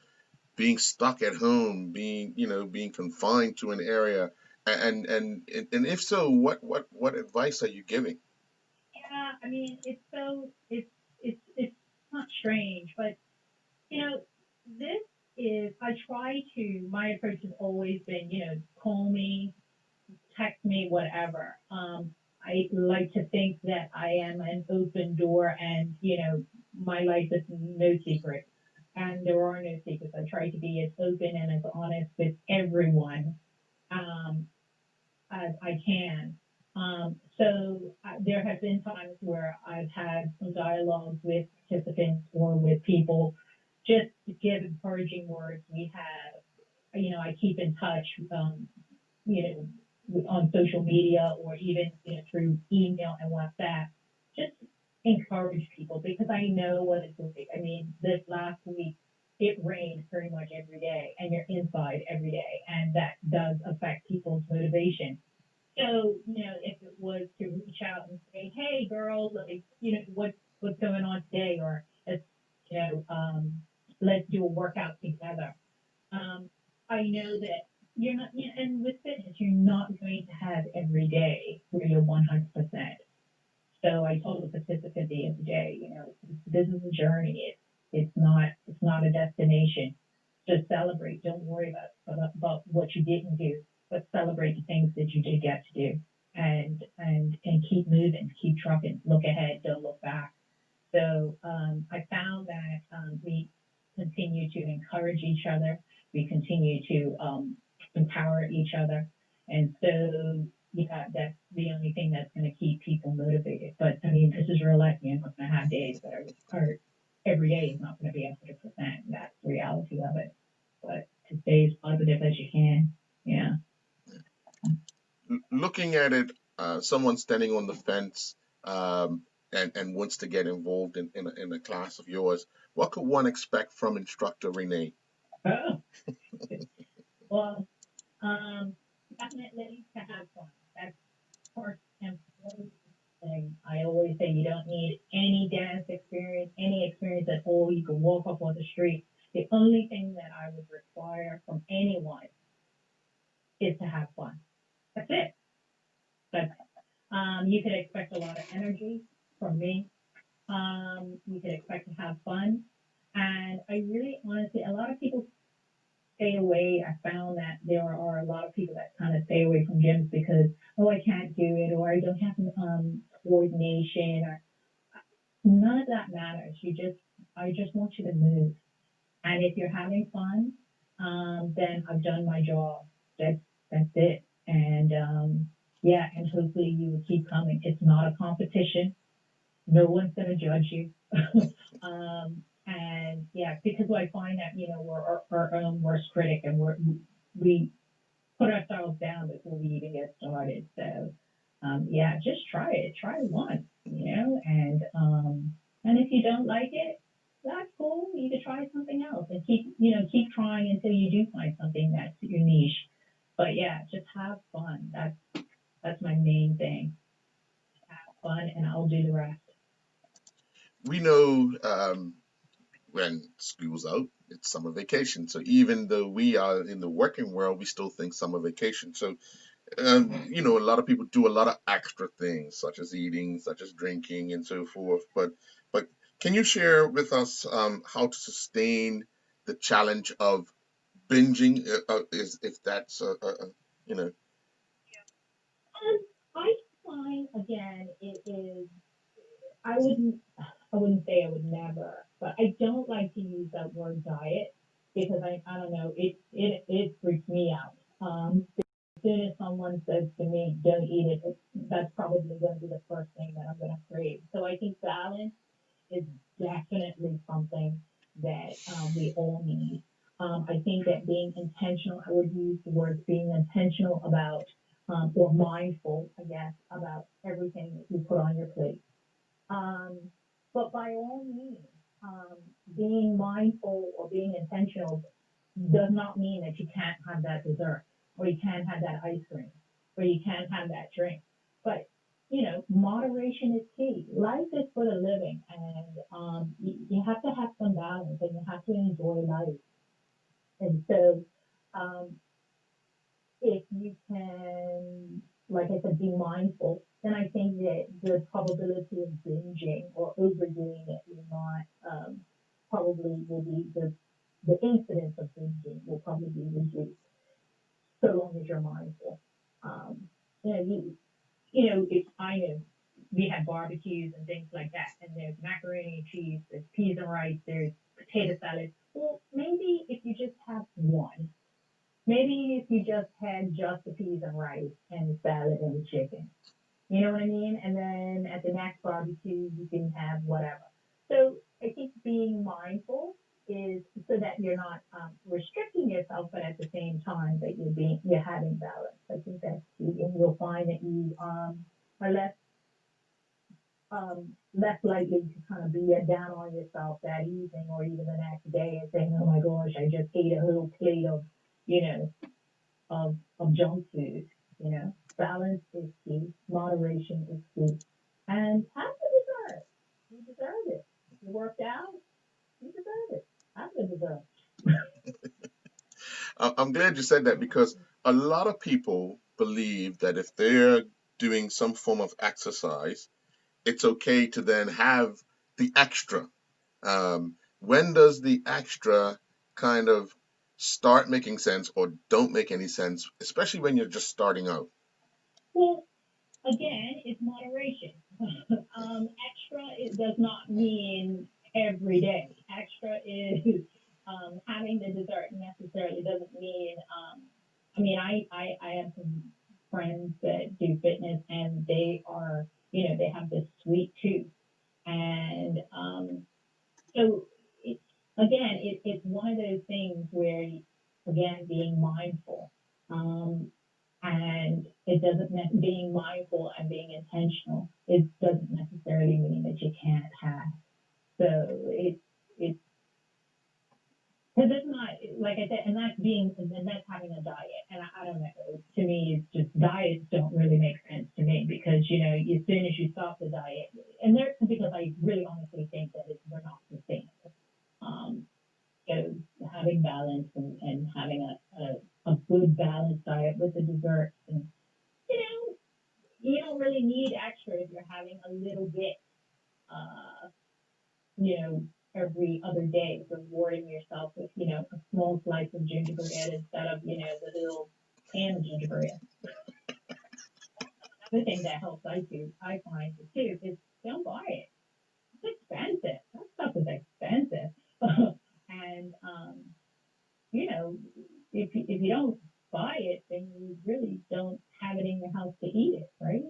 being stuck at home, being confined to an area, and if so, what advice are you giving?
Yeah, I mean, it's so it's not strange, but you know, this is, my approach has always been, call me, text me, whatever. I like to think that I am an open door and, my life is no secret. And there are no secrets. I try to be as open and as honest with everyone um, as I can. There have been times where I've had some dialogues with participants or with people just to give encouraging words. We have, I keep in touch, you know, on social media or even, through email and WhatsApp. Just encourage people because I know what it's like. I mean, this last week, it rained pretty much every day and you're inside every day and that does affect people's motivation. So, if it was to reach out and say, hey, girl, like, what's going on today? Or, you know, um, let's do a workout together. Um, I know that you're not, and with fitness, you're not going to have every day where you're 100%. So I told the participant the other day, this is a journey. It's not a destination. Just celebrate. Don't worry about what you didn't do, but celebrate the things that you did get to do, and keep moving, keep trucking. Look ahead. Don't look back. So I found that we continue to encourage each other. We continue to empower each other. And so, yeah, that's the only thing that's going to keep people motivated. But I mean, this is real life. You're not going to have days that are every day is not going to be 100%. That's the reality of it. But to stay as positive as you can. Yeah.
Looking at it, someone standing on the fence and wants to get involved in a class of yours, what could one expect from instructor Renee?
Oh, well, um, definitely to have fun. That's first and foremost thing. I always say you don't need any dance experience, any experience at all. You can walk up on the street. The only thing that I would require from anyone is to have fun. That's it. But you could expect a lot of energy from me. You could expect to have fun. And I really honestly, a lot of people stay away. I found that there are a lot of people that kind of stay away from gyms because, oh, I can't do it, or I don't have coordination, or none of that matters. I just want you to move. And if you're having fun, then I've done my job. That's, that's it. And, yeah, and hopefully you will keep coming. It's not a competition. No one's going to judge you. And yeah, because I find that, we're our own worst critic and we put ourselves down before we even get started. So, yeah, just try it. Try once, and if you don't like it, that's cool. You can try something else and keep trying until you do find something that's your niche. But yeah, just have fun. That's my main thing. Have fun, and I'll do the rest.
We know when school's out, it's summer vacation. So even though we are in the working world, we still think summer vacation. So a lot of people do a lot of extra things, such as eating, such as drinking, and so forth. But can you share with us how to sustain the challenge of binging? Is if that's you know
I find again it is I wouldn't say I would never, but I don't like to use that word diet because I don't know, it freaks me out. As soon as someone says to me, don't eat it, that's probably going to be the first thing that I'm going to crave. So I think balance is definitely something that we all need. I think that being intentional, I would use the word being intentional about, or mindful, I guess, about everything that you put on your plate. Um, but by all means, being mindful or being intentional does not mean that you can't have that dessert or you can't have that ice cream or you can't have that drink. But moderation is key. Life is for the living, and you have to have some balance, and you have to enjoy life. And so, um, if you can, like I said, be mindful, then I think that the probability of binging or overdoing it will not probably will be the the incidence of binging will probably be reduced so long as you're mindful. You know, I know we have barbecues and things like that, and there's macaroni and cheese, there's peas and rice, there's potato salad. Well, maybe if you just have one, maybe if you just had just the peas and rice and the salad and the chicken, you know what I mean? And then at the next barbecue, you can have whatever. So I think being mindful is so that you're not restricting yourself, but at the same time that you're having balance. I think that's key, and you'll find that you are less likely to kind of be down on yourself that evening or even the next day and saying, "Oh my gosh, I just ate a whole plate of, you know, of junk food." You know, balance is key, moderation is key, and have the dessert. You deserve it. You worked out, you deserve it. Have the dessert.
I'm glad you said that because a lot of people believe that if they're doing some form of exercise, it's okay to then have the extra. When does the extra kind of start making sense or don't make any sense, especially when you're just starting out?
Well, again, it's moderation. Extra it does not mean every day. Extra is having the dessert necessarily doesn't mean. I mean, I have some friends that do fitness and they are, they have this sweet tooth. And so, it, again, it's one of those things where, again, being mindful. And it doesn't being mindful and being intentional. It doesn't necessarily mean that you can't have. So it's because it's not like I said, and that's having a diet. And I don't know. To me, it's just diets don't really make sense to me because as soon as you stop the diet, and they're because I really honestly think that they're not sustainable. Um, so having balance and having a good balanced diet with the desserts and you know you don't really need extra if you're having a little bit, uh, you know, every other day, rewarding yourself with, a small slice of gingerbread instead of, the little pan of gingerbread. Another thing that helps I find too, is don't buy it. It's expensive. That stuff is expensive. And, if you don't buy it, then you really don't have it in your house to eat it, right?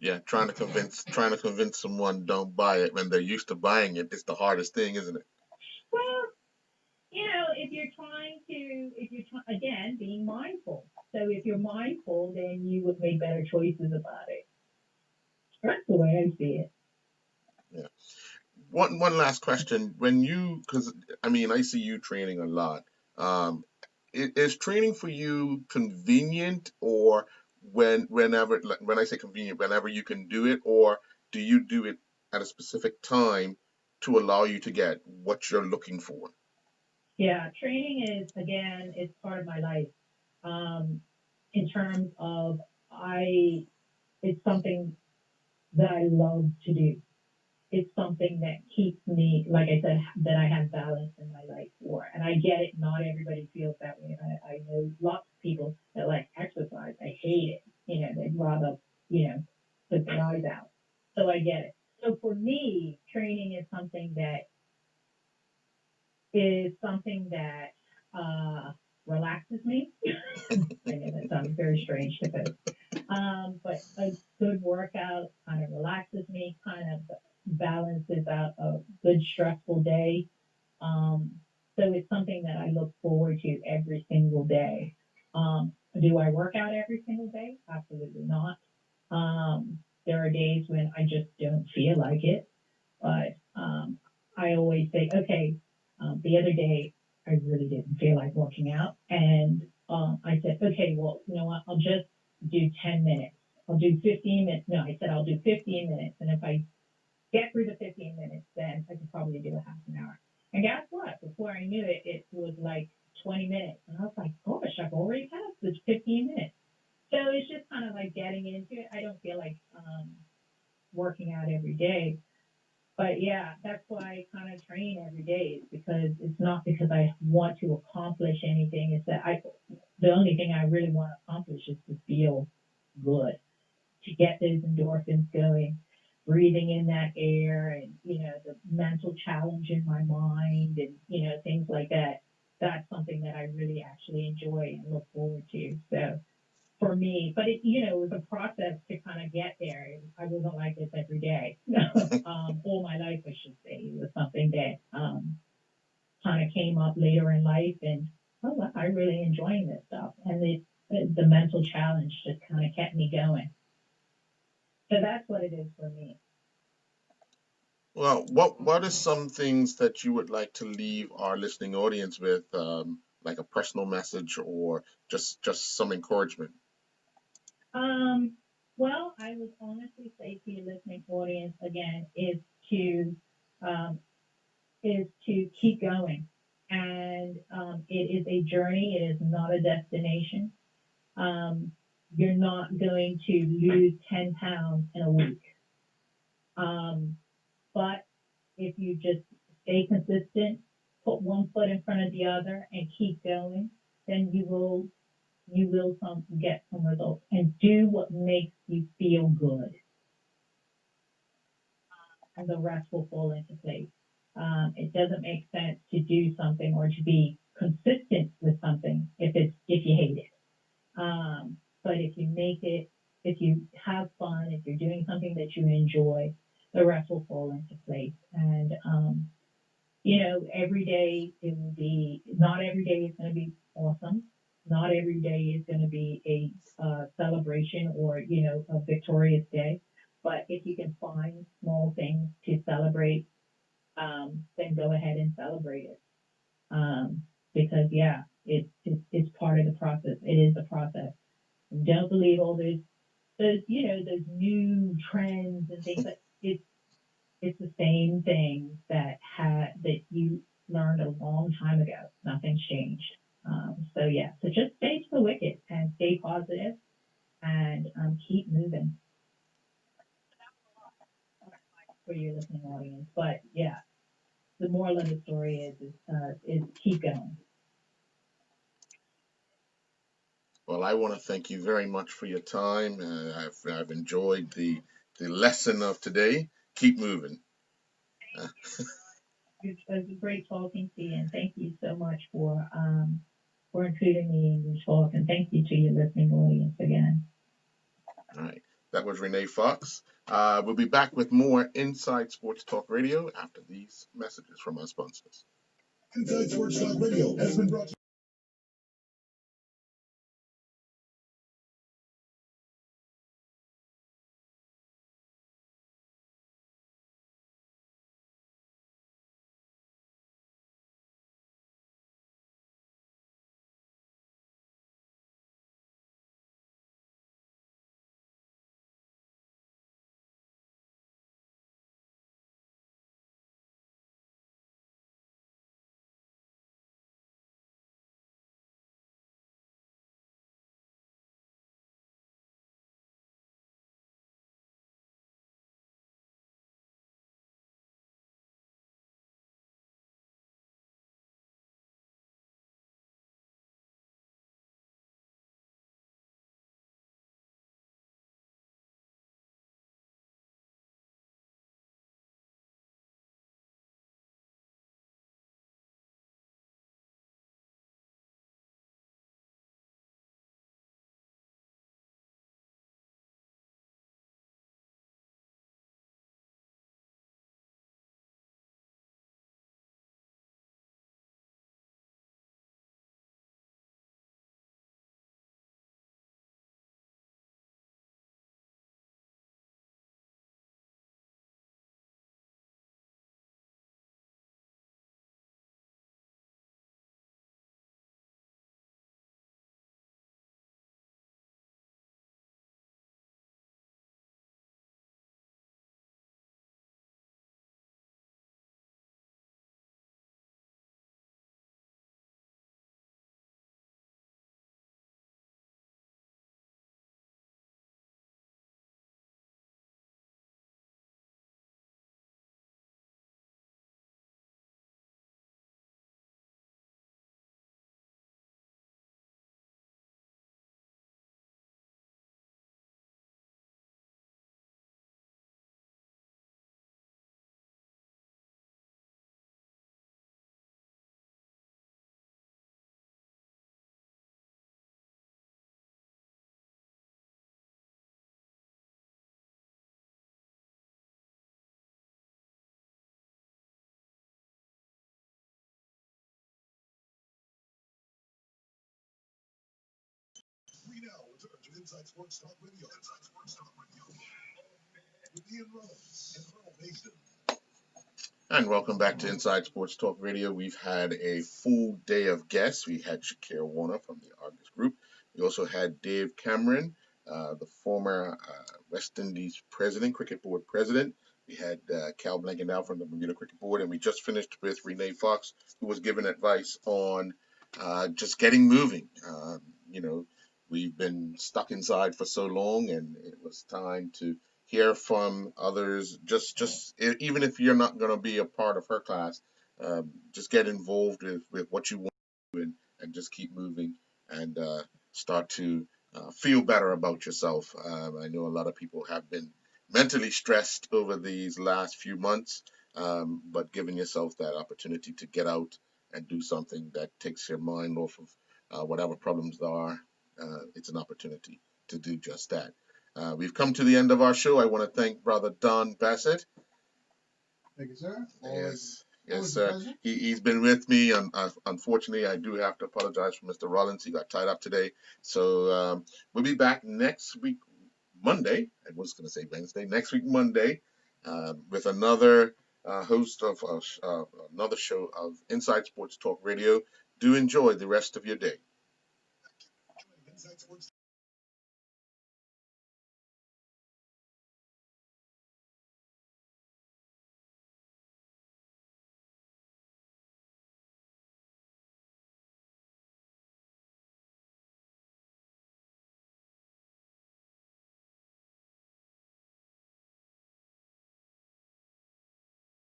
Yeah, trying to convince someone don't buy it when they're used to buying it is the hardest thing, isn't it?
Well, if you're trying, again, being mindful. So if you're mindful, then you would make better choices about it. That's the way I see it.
Yeah. One last question. Because I mean, I see you training a lot. Um, is training for you convenient, or whenever, like, when I say convenient, whenever you can do it, or do you do it at a specific time to allow you to get what you're looking for?
Yeah, training is again, it's part of my life. Um, in terms of it's something that I love to do. It's something that keeps me, like I said, that I have balance in my life for. And I get it. Not everybody feels that way. I know lots of people that like exercise. I hate it. They'd rather, put their eyes out. So I get it. So for me, training is something that relaxes me. I know that sounds very strange to folks. But a good workout kind of relaxes me, kind of balances out a good stressful day. Um, so it's something that I look forward to every single day. Do I work out every single day? Absolutely not. There are days when I just don't feel like it, but I always say, okay, the other day I really didn't feel like working out, and I said, okay, well, you know what? I'll just do 10 minutes. I'll do 15 minutes. No, I said I'll do 15 minutes, and if I get through the 15 minutes, then I could probably do a half an hour. And guess what? Before I knew it, it was like 20 minutes, and I was like, gosh, I've already passed this 15 minutes. So it's just kind of like getting into it. I don't feel like working out every day, But yeah, that's why I kind of train every day, is because it's not because I want to accomplish anything. It's that the only thing I really want to accomplish is to feel good, to get those endorphins going, breathing in that air, and the mental challenge in my mind, and things like that. That's something that I really actually enjoy and look forward to. So for me, but it was a process to kind of get there. I wasn't like this every day, all my life, I should say. It was something that kind of came up later in life, and I really enjoying this stuff, and the mental challenge just kind of kept me going. So that's what it is for me.
Well, what are some things that you would like to leave our listening audience with, like a personal message or just some encouragement?
Um, well, I would honestly say to your listening audience again to um, is to keep going, and it is a journey. It is not a destination. Um, you're not going to lose 10 pounds in a week, um, but if you just stay consistent, put one foot in front of the other, and keep going, then you will get some results. And do what makes you feel good, and the rest will fall into place. It doesn't make sense to do something or to be consistent with something if you hate it. But if you make it, if you have fun, if you're doing something that you enjoy, the rest will fall into place. And every day it will be. Not every day is going to be awesome. Not every day is going to be a celebration or a victorious day. But if you can find small things to celebrate, then go ahead and celebrate it. Because yeah, it's part of the process. It is the process. And don't believe all those new trends and things. But it's the same things that you learned a long time ago. Nothing's changed. So yeah, so just stay to the wicket and stay positive, and keep moving for your listening audience. But yeah, the moral of the story is keep going.
Well, I want to thank you very much for your time. I've enjoyed the lesson of today. Keep moving. Uh,
It was great talking to you, and thank you so much for including me in your talk, and thank you to your listening audience again.
all right. That was Renee Fox. We'll be back with more Inside Sports Talk Radio after these messages from our sponsors.
Inside Sports Talk Radio has been brought to you. Inside Sports Talk Radio. With Ian Rollins and Carl Mason.
And welcome back to Inside Sports Talk Radio. We've had a full day of guests. We had Shakira Warner from the Argus Group. We also had Dave Cameron, the former West Indies president, cricket board president. We had Cal Blankenau from the Bermuda Cricket Board, and we just finished with Renee Fox, who was giving advice on just getting moving. We've been stuck inside for so long, and it was time to hear from others. Even if you're not going to be a part of her class, just get involved with what you want to do, and just keep moving, and start to feel better about yourself. I know a lot of people have been mentally stressed over these last few months, but giving yourself that opportunity to get out and do something that takes your mind off of whatever problems there are, it's an opportunity to do just that. We've come to the end of our show. I want to thank Brother Don Bassett.
Thank you, sir.
Yes, sir. He's been with me. Unfortunately, I do have to apologize for Mr. Rollins. He got tied up today. So we'll be back next week, Monday. I was going to say Wednesday. Next week, Monday, with another host of another show of Inside Sports Talk Radio. Do enjoy the rest of your day.